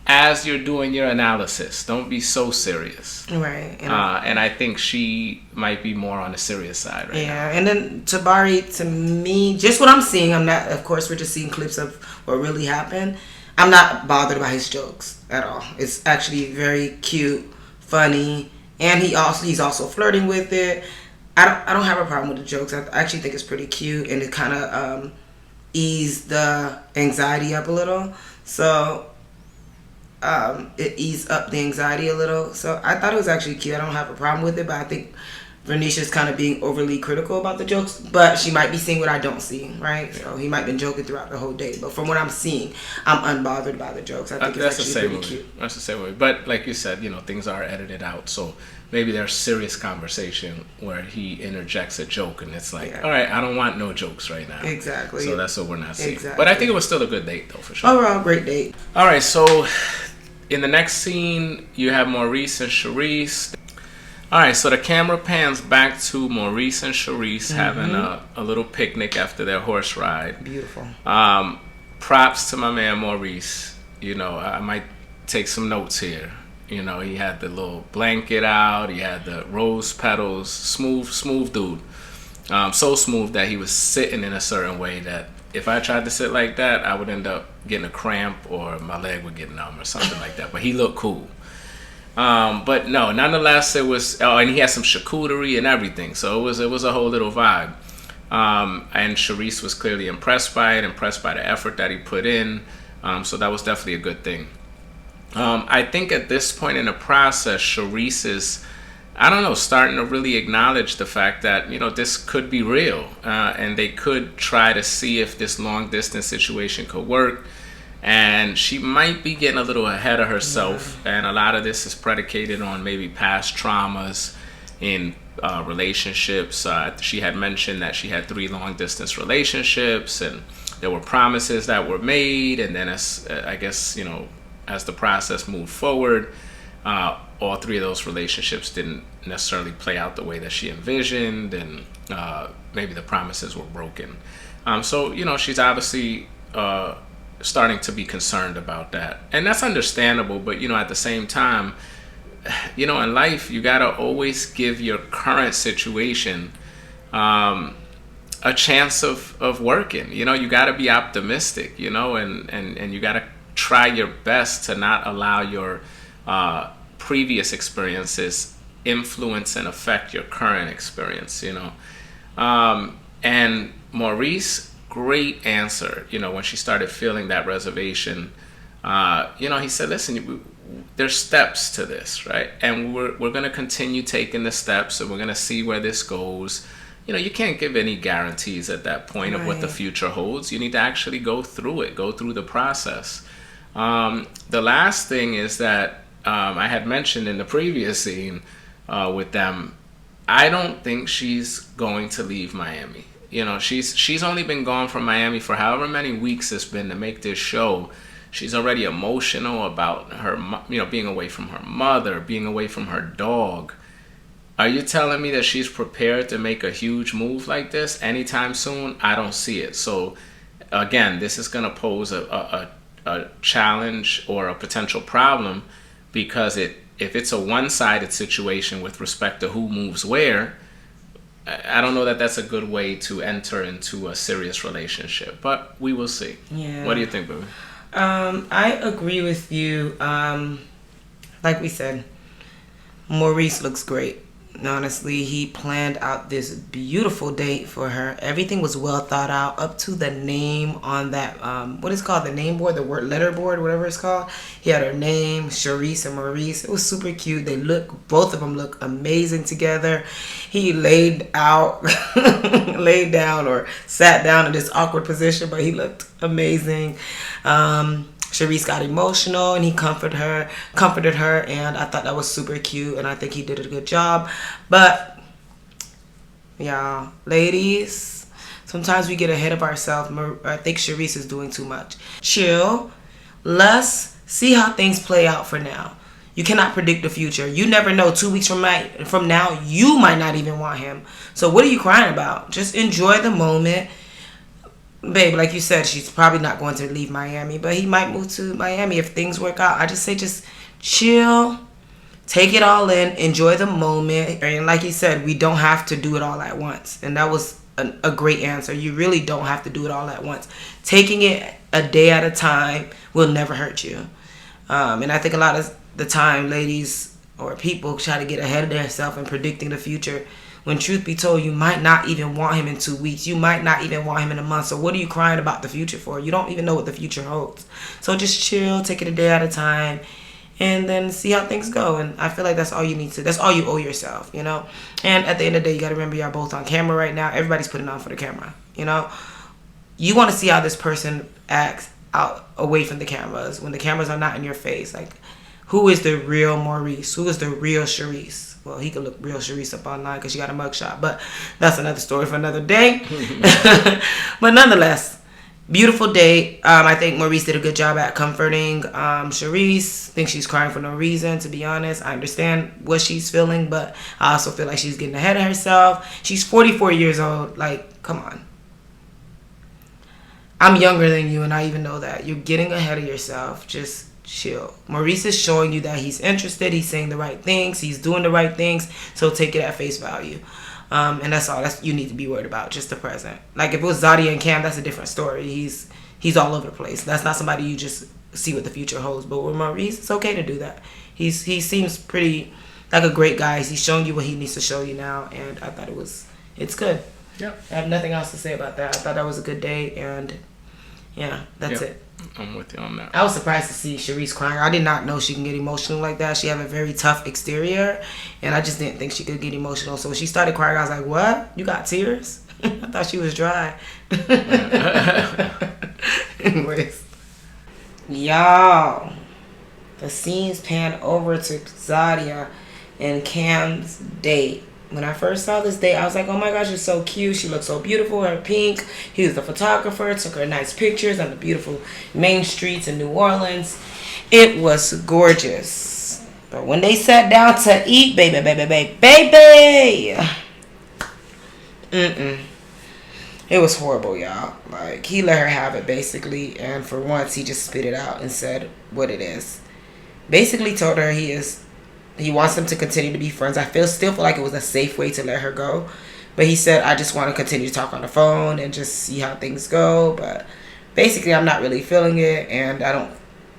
as you're doing your analysis. Don't be so serious. Right. And I think she might be more on the serious side right now. Yeah, and then Tabari, to me, just what I'm seeing, of course, we're just seeing clips of what really happened. I'm not bothered by his jokes at all. It's actually very cute, funny, and he's also flirting with it. I don't have a problem with the jokes. I actually think it's pretty cute, and it kind of eased the anxiety up a little. So it eased up the anxiety a little. So I thought it was actually cute. I don't have a problem with it, but I think Vernisha's kind of being overly critical about the jokes, but she might be seeing what I don't see, right? So he might have been joking throughout the whole day, but from what I'm seeing, I'm unbothered by the jokes. I think it's actually pretty cute. That's the same way. But like you said, things are edited out, so maybe there's serious conversation where he interjects a joke, and it's like, all right, I don't want no jokes right now. Exactly. So that's what we're not seeing. Exactly. But I think it was still a good date, though, for sure. Overall, great date. All right, so in the next scene, you have Maurice and Charisse. All right, so the camera pans back to Maurice and Charisse having a little picnic after their horse ride. Beautiful. Props to my man Maurice. I might take some notes here. He had the little blanket out. He had the rose petals. Smooth dude. So smooth that he was sitting in a certain way that if I tried to sit like that, I would end up getting a cramp or my leg would get numb or something like that. But he looked cool. But no, nonetheless, it was. Oh, and he had some charcuterie and everything, so it was a whole little vibe. And Charisse was clearly impressed by it, impressed by the effort that he put in. So that was definitely a good thing. I think at this point in the process, Charisse is, I don't know, starting to really acknowledge the fact that this could be real, and they could try to see if this long distance situation could work. And she might be getting a little ahead of herself, and a lot of this is predicated on maybe past traumas in relationships. She had mentioned that she had 3 long-distance relationships, and there were promises that were made, and then as the process moved forward, all 3 of those relationships didn't necessarily play out the way that she envisioned, and maybe the promises were broken. So she's obviously starting to be concerned about that, and that's understandable. But at the same time, in life, you gotta always give your current situation a chance of working. You gotta be optimistic, and you gotta try your best to not allow your previous experiences influence and affect your current experience. And Maurice, great answer. When she started feeling that reservation, he said, listen, there's steps to this, right? And we're going to continue taking the steps, and we're going to see where this goes. You can't give any guarantees at that point of what the future holds. You need to actually go through the process. The last thing is that I had mentioned in the previous scene with them, I don't think she's going to leave Miami. She's only been gone from Miami for however many weeks it's been to make this show. She's already emotional about her, being away from her mother, being away from her dog. Are you telling me that she's prepared to make a huge move like this anytime soon? I don't see it. So, again, this is going to pose a challenge or a potential problem, because if it's a one-sided situation with respect to who moves where, I don't know that that's a good way to enter into a serious relationship, but we will see. Yeah. What do you think, baby? I agree with you. Like we said, Maurice looks great. Honestly, he planned out this beautiful date for her. Everything was well thought out, up to the name on that, what is called the name board, the word letter board, whatever it's called. He had her name, Charisse and Maurice. It was super cute. Both of them look amazing together. He laid down or sat down in this awkward position, but he looked amazing. Charisse got emotional, and he comforted her, and I thought that was super cute, and I think he did a good job. But y'all, ladies, sometimes we get ahead of ourselves. I think Charisse is doing too much. Chill. Let's see how things play out for now. You cannot predict the future. You never know. 2 weeks from now, you might not even want him. So what are you crying about? Just enjoy the moment. Babe, like you said, she's probably not going to leave Miami, but he might move to Miami if things work out. I just say just chill, take it all in, enjoy the moment. And like he said, we don't have to do it all at once. And that was a great answer. You really don't have to do it all at once. Taking it a day at a time will never hurt you. And I think a lot of the time, ladies or people try to get ahead of themselves and predicting the future, when truth be told, you might not even want him in 2 weeks. You might not even want him in a month. So what are you crying about the future for? You don't even know what the future holds. So just chill, take it a day at a time, and then see how things go. And I feel like that's all you need to. That's all you owe yourself, you know. And at the end of the day, you got to remember y'all both on camera right now. Everybody's putting on for the camera, you know. You want to see how this person acts out away from the cameras when the cameras are not in your face. Like, who is the real Maurice? Who is the real Sharice? Well, he could look real Sharice up online because she got a mugshot, but that's another story for another day. But nonetheless, beautiful date. I think Maurice did a good job at comforting Sharice. I think she's crying for no reason, to be honest. I understand what she's feeling, but I also feel like she's getting ahead of herself. She's 44 years old. Like, come on. I'm younger than you, and I even know that. You're getting ahead of yourself. Just chill. Maurice is showing you that he's interested. He's saying the right things. He's doing the right things. So take it at face value. And that's all you need to be worried about, just the present. Like, if it was Zadia and Cam, that's a different story. He's all over the place. That's not somebody you just see what the future holds. But with Maurice, it's okay to do that. He seems pretty like a great guy. He's showing you what he needs to show you now, and I thought it's good. Yeah. I have nothing else to say about that. I thought that was a good day, and yeah, that's it. I'm with you on that. I was surprised to see Sharice crying. I did not know she can get emotional like that. She have a very tough exterior, and I just didn't think she could get emotional. So when she started crying, I was like, what? You got tears? I thought she was dry. Anyways. Y'all, the scenes pan over to Zadia and Cam's date. When I first saw this date, I was like, oh my gosh, she's so cute. She looks so beautiful. Her pink. He was the photographer. Took her nice pictures on the beautiful main streets in New Orleans. It was gorgeous. But when they sat down to eat, baby. It was horrible, y'all. Like, he let her have it, basically. And for once, he just spit it out and said what it is. Basically told her he wants them to continue to be friends. I still feel like it was a safe way to let her go. But he said, I just want to continue to talk on the phone and just see how things go. But basically, I'm not really feeling it. And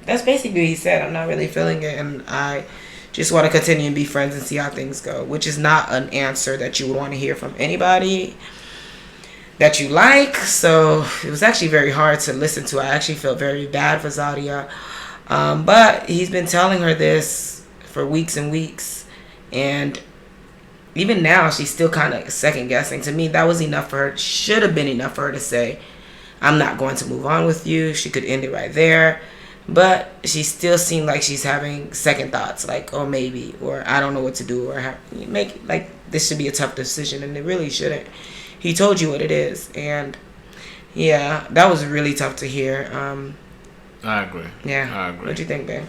that's basically what he said. I'm not really feeling it. And I just want to continue and be friends and see how things go. Which is not an answer that you would want to hear from anybody that you like. So it was actually very hard to listen to. I actually felt very bad for Zadia. But he's been telling her this for weeks and weeks, and even now she's still kind of second guessing. To me, that was enough for her. Should have been enough for her to say, I'm not going to move on with you. She could end it right there, but she still seemed like she's having second thoughts, like, oh, maybe, or I don't know what to do, or make, like, this should be a tough decision, and it really shouldn't. He told you what it is, and yeah, that was really tough to hear. I agree. Yeah, I agree. What do you think, babe?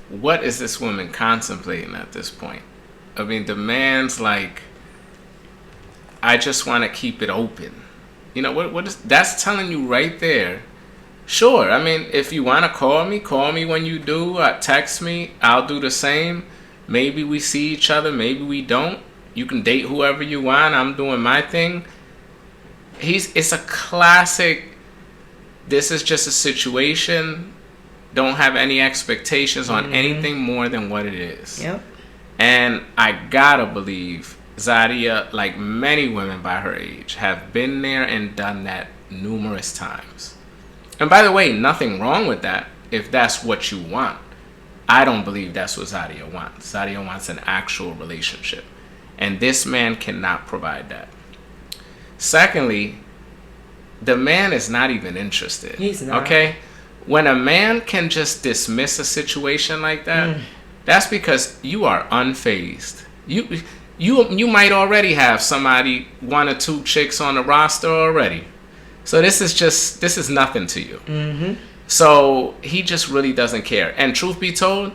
What is this woman contemplating at this point? I mean, the man's like, I just want to keep it open. You know, what is that's telling you right there? Sure, I mean, if you want to call me when you do. Text me, I'll do the same. Maybe we see each other, maybe we don't. You can date whoever you want. I'm doing my thing. It's a classic, this is just a situation. Don't have any expectations on anything more than what it is. Yep. And I gotta believe Zadia, like many women by her age, have been there and done that numerous times. And by the way, nothing wrong with that if that's what you want. I don't believe that's what Zadia wants. Zadia wants an actual relationship. And this man cannot provide that. Secondly, the man is not even interested. He's not. Okay? When a man can just dismiss a situation like that, that's because you are unfazed. You might already have somebody, 1 or 2 chicks on the roster already. So this is nothing to you. Mm-hmm. So he just really doesn't care. And truth be told,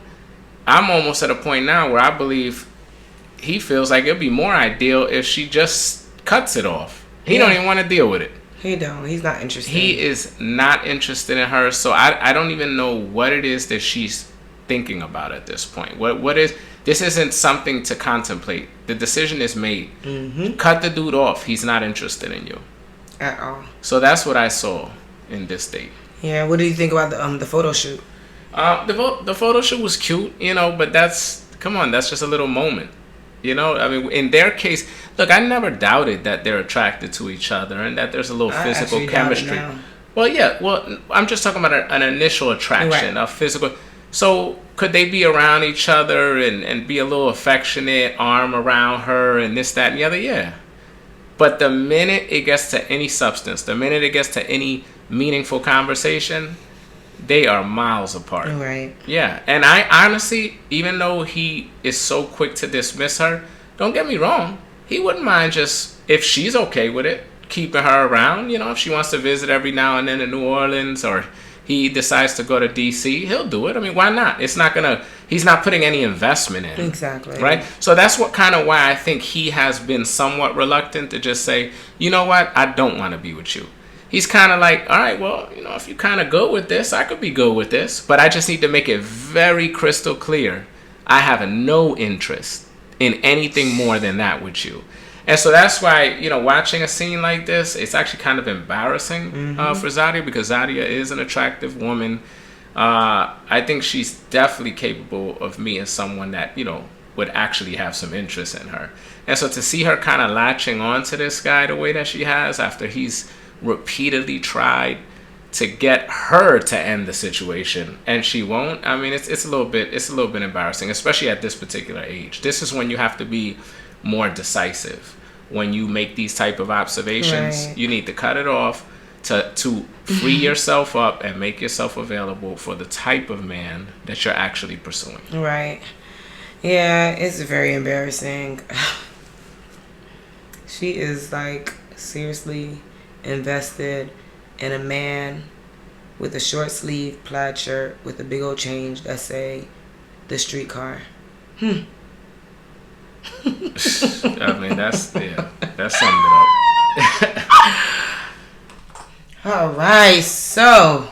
I'm almost at a point now where I believe he feels like it'd be more ideal if she just cuts it off. He don't even want to deal with it. He don't. He's not interested. He is not interested in her. So I don't even know what it is that she's thinking about at this point. What is this? Isn't something to contemplate. The decision is made. Mm-hmm. Cut the dude off. He's not interested in you at all. So that's what I saw in this date. Yeah. What do you think about the photo shoot? The photo shoot was cute, but that's just a little moment. I mean, in their case, look, I never doubted that they're attracted to each other and that there's a little physical chemistry. Well, yeah. Well, I'm just talking about an initial attraction, a physical. So could they be around each other and be a little affectionate, arm around her and this, that, and the other? Yeah. But the minute it gets to any substance, the minute it gets to any meaningful conversation, they are miles apart. Right. Yeah. And I honestly, even though he is so quick to dismiss her, don't get me wrong, he wouldn't mind just, if she's okay with it, keeping her around. You know, if she wants to visit every now and then in New Orleans, or he decides to go to DC, he'll do it. I mean, why not? It's not gonna, he's not putting any investment in. Exactly. Right? So that's what kind of why I think he has been somewhat reluctant to just say, you know what, I don't want to be with you. He's kind of like, all right, well, you know, if you kind of go with this, I could be good with this, but I just need to make it very crystal clear. I have no interest in anything more than that with you. And so that's why, you know, watching a scene like this, it's actually kind of embarrassing for Zadia, because Zadia is an attractive woman. I think she's definitely capable of meeting someone that, you know, would actually have some interest in her. And so to see her kind of latching on to this guy the way that she has, after he's repeatedly tried to get her to end the situation and she won't, I mean, it's a little bit embarrassing, especially at this particular age. This is when you have to be more decisive. When you make these type of observations, right, you need to cut it off to free yourself up and make yourself available for the type of man that you're actually pursuing. Right. Yeah, it's very embarrassing. She is like seriously invested in a man with a short sleeve plaid shirt with a big old change that say the streetcar. I mean, that summed it up. All right, so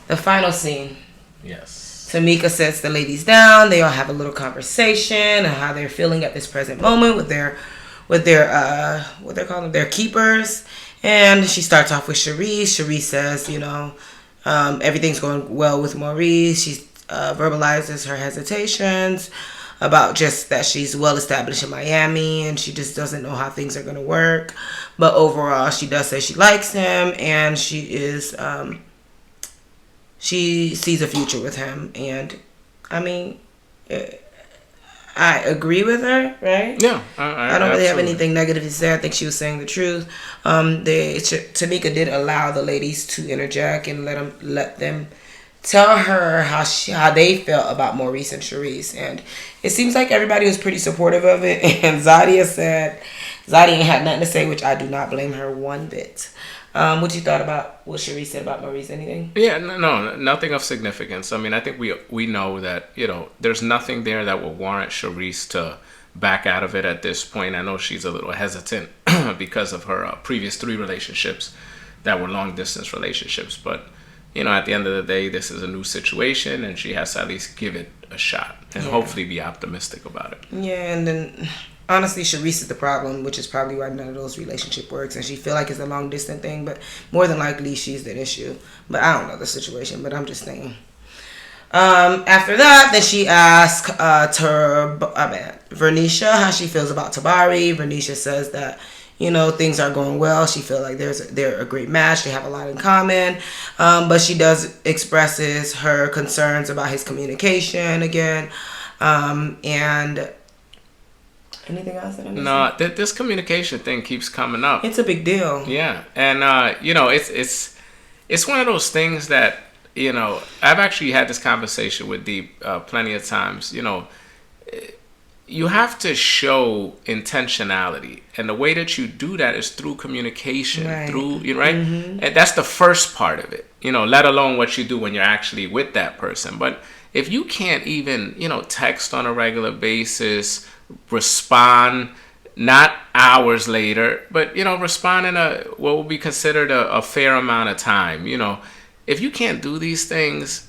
the final scene. Yes. Tamika sets the ladies down. They all have a little conversation on how they're feeling at this present moment with their what they're calling their keepers. And she starts off with Charisse. Charisse says, you know, everything's going well with Maurice. She verbalizes her hesitations about just that she's well established in Miami and she just doesn't know how things are going to work. But overall, she does say she likes him and she sees a future with him. And I mean, I agree with her, right? Yeah, I don't really have anything negative to say. I think she was saying the truth. Tamika did allow the ladies to interject and let them tell her how they felt about Maurice and Charisse, and it seems like everybody was pretty supportive of it. And Zadia ain't had nothing to say, which I do not blame her one bit. What you thought about what Charisse said about Maurice? Anything? Yeah, no, nothing of significance. I mean, I think we know that, you know, there's nothing there that will warrant Charisse to back out of it at this point. I know she's a little hesitant because of her previous 3 relationships that were long distance relationships, but you know, at the end of the day, this is a new situation and she has to at least give it a shot and hopefully be optimistic about it. Yeah, and then honestly, Charisse is the problem, which is probably why none of those relationship works, and she feel like it's a long distance thing, but more than likely she's the issue. But I don't know the situation, but I'm just saying. After that, then she asked Vernisha how she feels about Tabari. Vernisha says that, you know, things are going well. She feels like they're a great match. They have a lot in common. But she does expresses her concerns about his communication again. And anything else that I'm missing? No, this communication thing keeps coming up. It's a big deal. Yeah, and you know, it's one of those things that, you know, I've actually had this conversation with Deep plenty of times. You know, you have to show intentionality, and the way that you do that is through communication, right. And that's the first part of it, you know, let alone what you do when you're actually with that person. But if you can't even, you know, text on a regular basis, respond not hours later, but, you know, respond in what will be considered a fair amount of time, you know, if you can't do these things,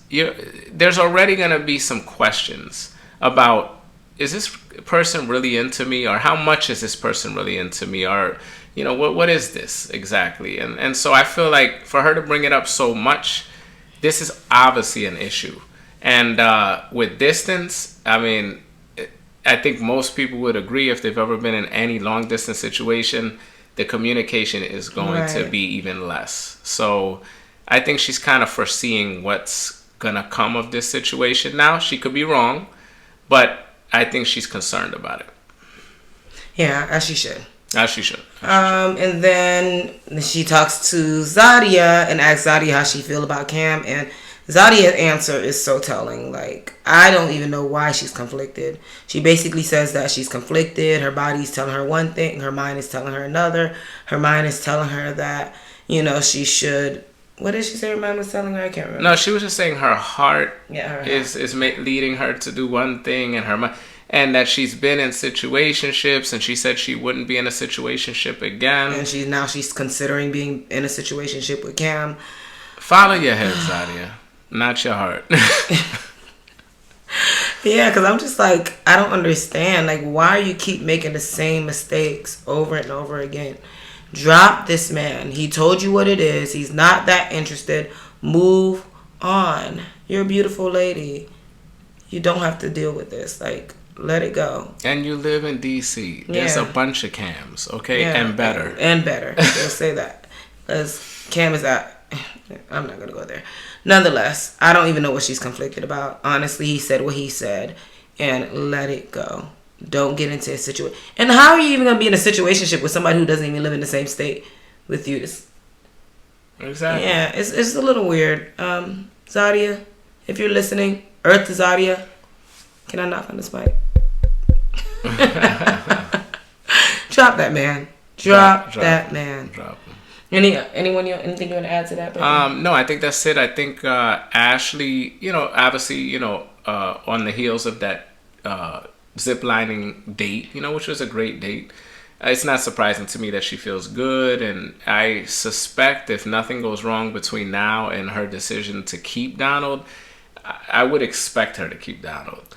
there's already going to be some questions about, is this person really into me, or how much is this person really into me, or, you know, what is this exactly? And so I feel like for her to bring it up so much, this is obviously an issue. And with distance, I mean, I think most people would agree, if they've ever been in any long distance situation, the communication is going to be even less. So I think she's kind of foreseeing what's gonna come of this situation. Now, she could be wrong, but I think she's concerned about it. Yeah, as she should. As she should. And then she talks to Zadia and asks Zadia how she feel about Cam, and Zadia's answer is so telling. Like, I don't even know why she's conflicted. She basically says that she's conflicted. Her body's telling her one thing, her mind is telling her another. Her mind is telling her that, you know, she should. What did she say her mind was telling her? I can't remember. No, she was just saying her heart her is leading her to do one thing, and her mind, and that she's been in situationships, and she said she wouldn't be in a situationship again. And she's considering being in a situationship with Cam. Follow your head, Zadia, not your heart. Yeah, because I'm just like, I don't understand. Like, why you keep making the same mistakes over and over again? Drop this man. He told you what it is. He's not that interested. Move on. You're a beautiful lady. You don't have to deal with this. Like, let it go. And you live in D.C. There's a bunch of Cams, okay? Yeah, and better. And better. Let's say that. Because Cam is out. I'm not going to go there. Nonetheless, I don't even know what she's conflicted about. Honestly, he said what he said. And let it go. Don't get into a situation. And how are you even going to be in a situationship with somebody who doesn't even live in the same state with you? Exactly. Yeah, it's a little weird. Zadia, if you're listening, Earth to Zadia, can I knock on this mic? Drop that man. Drop that man. Drop him. Anything you want to add to that? Baby? No, I think that's it. I think Ashley, obviously, on the heels of that ziplining date, which was a great date, it's not surprising to me that she feels good, and I suspect if nothing goes wrong between now and her decision to keep Donald, I would expect her to keep Donald.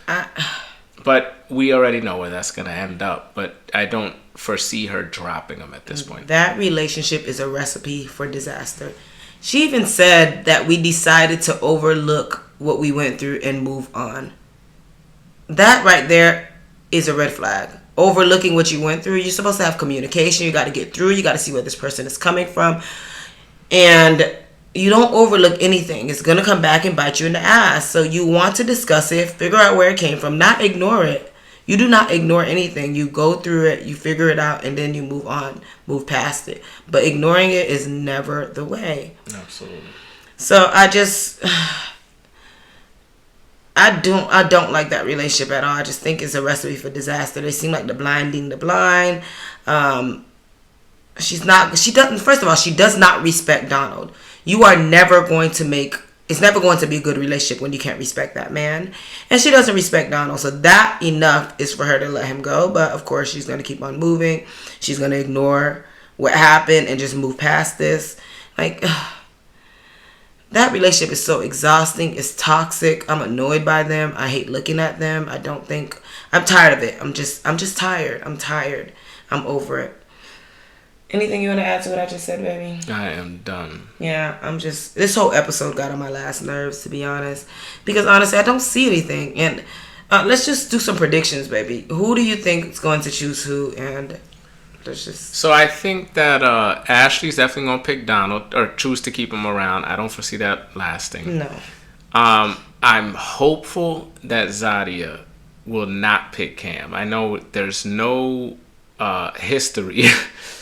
But we already know where that's going to end up, but I don't foresee her dropping him at this point. That relationship is a recipe for disaster. She even said that we decided to overlook what we went through and move on. That right there is a red flag. Overlooking what you went through. You're supposed to have communication. You got to get through. You got to see where this person is coming from. And you don't overlook anything. It's going to come back and bite you in the ass. So you want to discuss it, figure out where it came from, not ignore it. You do not ignore anything. You go through it, you figure it out, and then you move on, move past it. But ignoring it is never the way. Absolutely. So I don't like that relationship at all. I just think it's a recipe for disaster. They seem like the blind leading the blind. She does not respect Donald. You are never going to it's never going to be a good relationship when you can't respect that man. And she doesn't respect Donald. So that enough is for her to let him go. But of course, she's going to keep on moving. She's going to ignore what happened and just move past this. Like, that relationship is so exhausting. It's toxic. I'm annoyed by them. I hate looking at them. I'm tired of it. I'm just tired. I'm tired. I'm over it. Anything you want to add to what I just said, baby? I am done. Yeah, this whole episode got on my last nerves, to be honest. Because honestly, I don't see anything. And let's just do some predictions, baby. Who do you think is going to choose who? And let's just... So I think that Ashley's definitely going to pick Donald, or choose to keep him around. I don't foresee that lasting. No. I'm hopeful that Zadia will not pick Cam. I know there's no history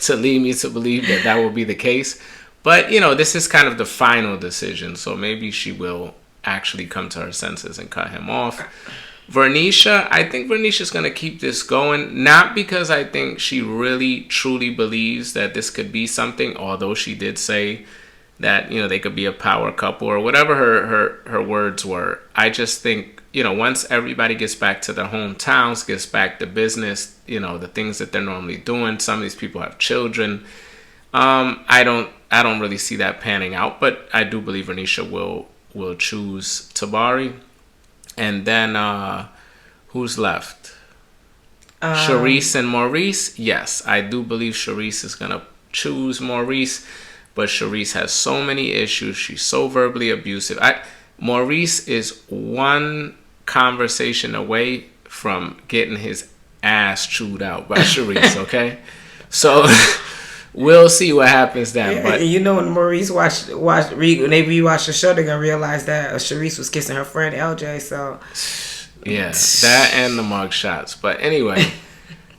to lead me to believe that will be the case, but this is kind of the final decision, so maybe she will actually come to her senses and cut him off. Vernisha, I think Vernisha's going to keep this going, not because I think she really truly believes that this could be something, although she did say that they could be a power couple or whatever her words were. I just think once everybody gets back to their hometowns, gets back to business, the things that they're normally doing. Some of these people have children. I don't really see that panning out, but I do believe Vernisha will choose Tabari. And then who's left? Charisse and Maurice. Yes, I do believe Charisse is gonna choose Maurice, but Charisse has so many issues. She's so verbally abusive. Maurice is one conversation away from getting his ass chewed out by Charisse, okay? So we'll see what happens then. Yeah, But you know, when Maurice when they rewatch the show, they're gonna realize that Sharice was kissing her friend LJ. So yeah, that and the mug shots. But anyway,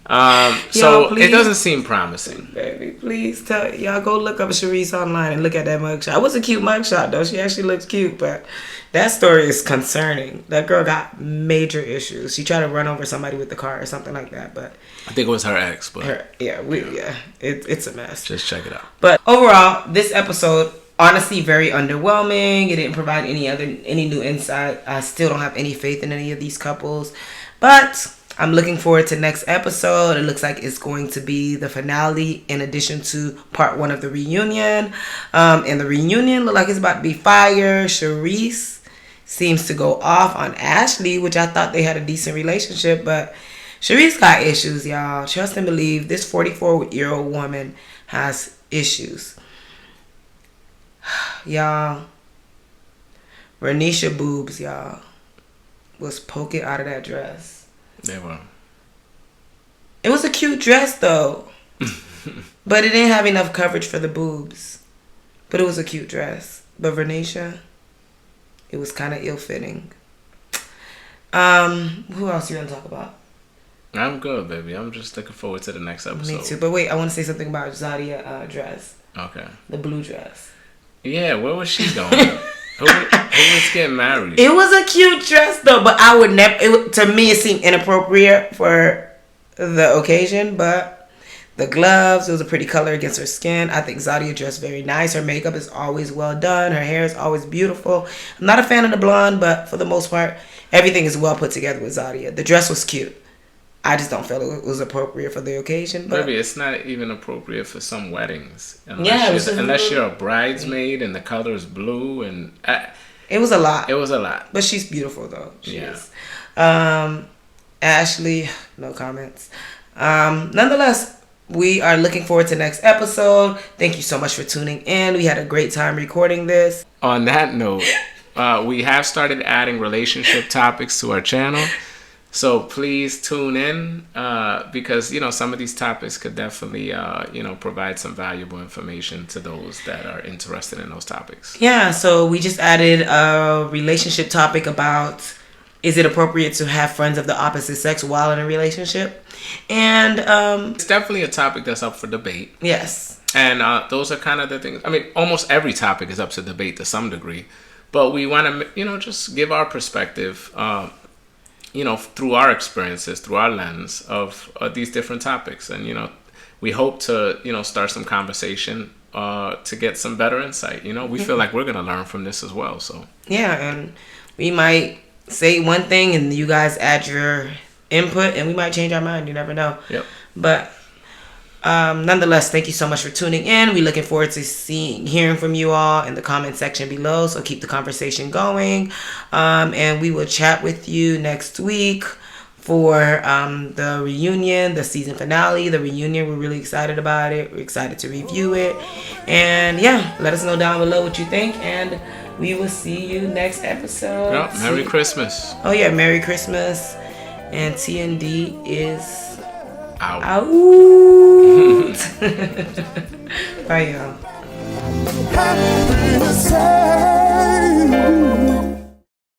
Y'all, it doesn't seem promising. Baby, please tell y'all go look up Sharice online and look at that mugshot. It was a cute mugshot though. She actually looks cute, but that story is concerning. That girl got major issues. She tried to run over somebody with the car or something like that. But I think it was her ex. But it's a mess. Just check it out. But overall, this episode honestly very underwhelming. It didn't provide any new insight. I still don't have any faith in any of these couples, but I'm looking forward to next episode. It looks like it's going to be the finale in addition to part 1 of the reunion. And the reunion look like it's about to be fire. Sharice seems to go off on Ashley, which I thought they had a decent relationship, but Sharice got issues, y'all. Trust and believe this 44-year-old woman has issues. Y'all, Renisha boobs, y'all, was poking out of that dress. They were. It was a cute dress, though. But it didn't have enough coverage for the boobs. But it was a cute dress. But Renisha, it was kind of ill-fitting. Who else you want to talk about? I'm good, baby. I'm just looking forward to the next episode. Me too. But wait, I want to say something about Zadia dress. Okay. The blue dress. Yeah, where was she going? Who was getting married? It was a cute dress though, but I would never. To me, it seemed inappropriate for the occasion. But the gloves, it was a pretty color against her skin. I think Zadia dressed very nice. Her makeup is always well done. Her hair is always beautiful. I'm not a fan of the blonde, but for the most part, everything is well put together with Zadia. The dress was cute. I just don't feel it was appropriate for the occasion. But maybe it's not even appropriate for some weddings. Unless you're a bridesmaid and the color is blue and it was a lot. It was a lot. But she's beautiful though. She is. Ashley, no comments. Nonetheless, we are looking forward to next episode. Thank you so much for tuning in. We had a great time recording this. On that note, we have started adding relationship topics to our channel. So please tune in because, some of these topics could definitely, provide some valuable information to those that are interested in those topics. Yeah, so we just added a relationship topic about, is it appropriate to have friends of the opposite sex while in a relationship? And it's definitely a topic that's up for debate. Yes. And those are kind of the things. I mean, almost every topic is up to debate to some degree. But we want to, just give our perspective through our experiences, through our lens of these different topics. And, we hope to, start some conversation to get some better insight. We feel like we're going to learn from this as well. So yeah, and we might say one thing and you guys add your input and we might change our mind. You never know. Yep. But nonetheless, thank you so much for tuning in. We're looking forward to hearing from you all in the comment section below. So keep the conversation going. And we will chat with you next week for the reunion, the season finale, the reunion. We're really excited about it. We're excited to review it. And yeah, let us know down below what you think. And we will see you next episode. Yep. Merry Christmas. Oh yeah, Merry Christmas. And TND is out. Bye, y'all.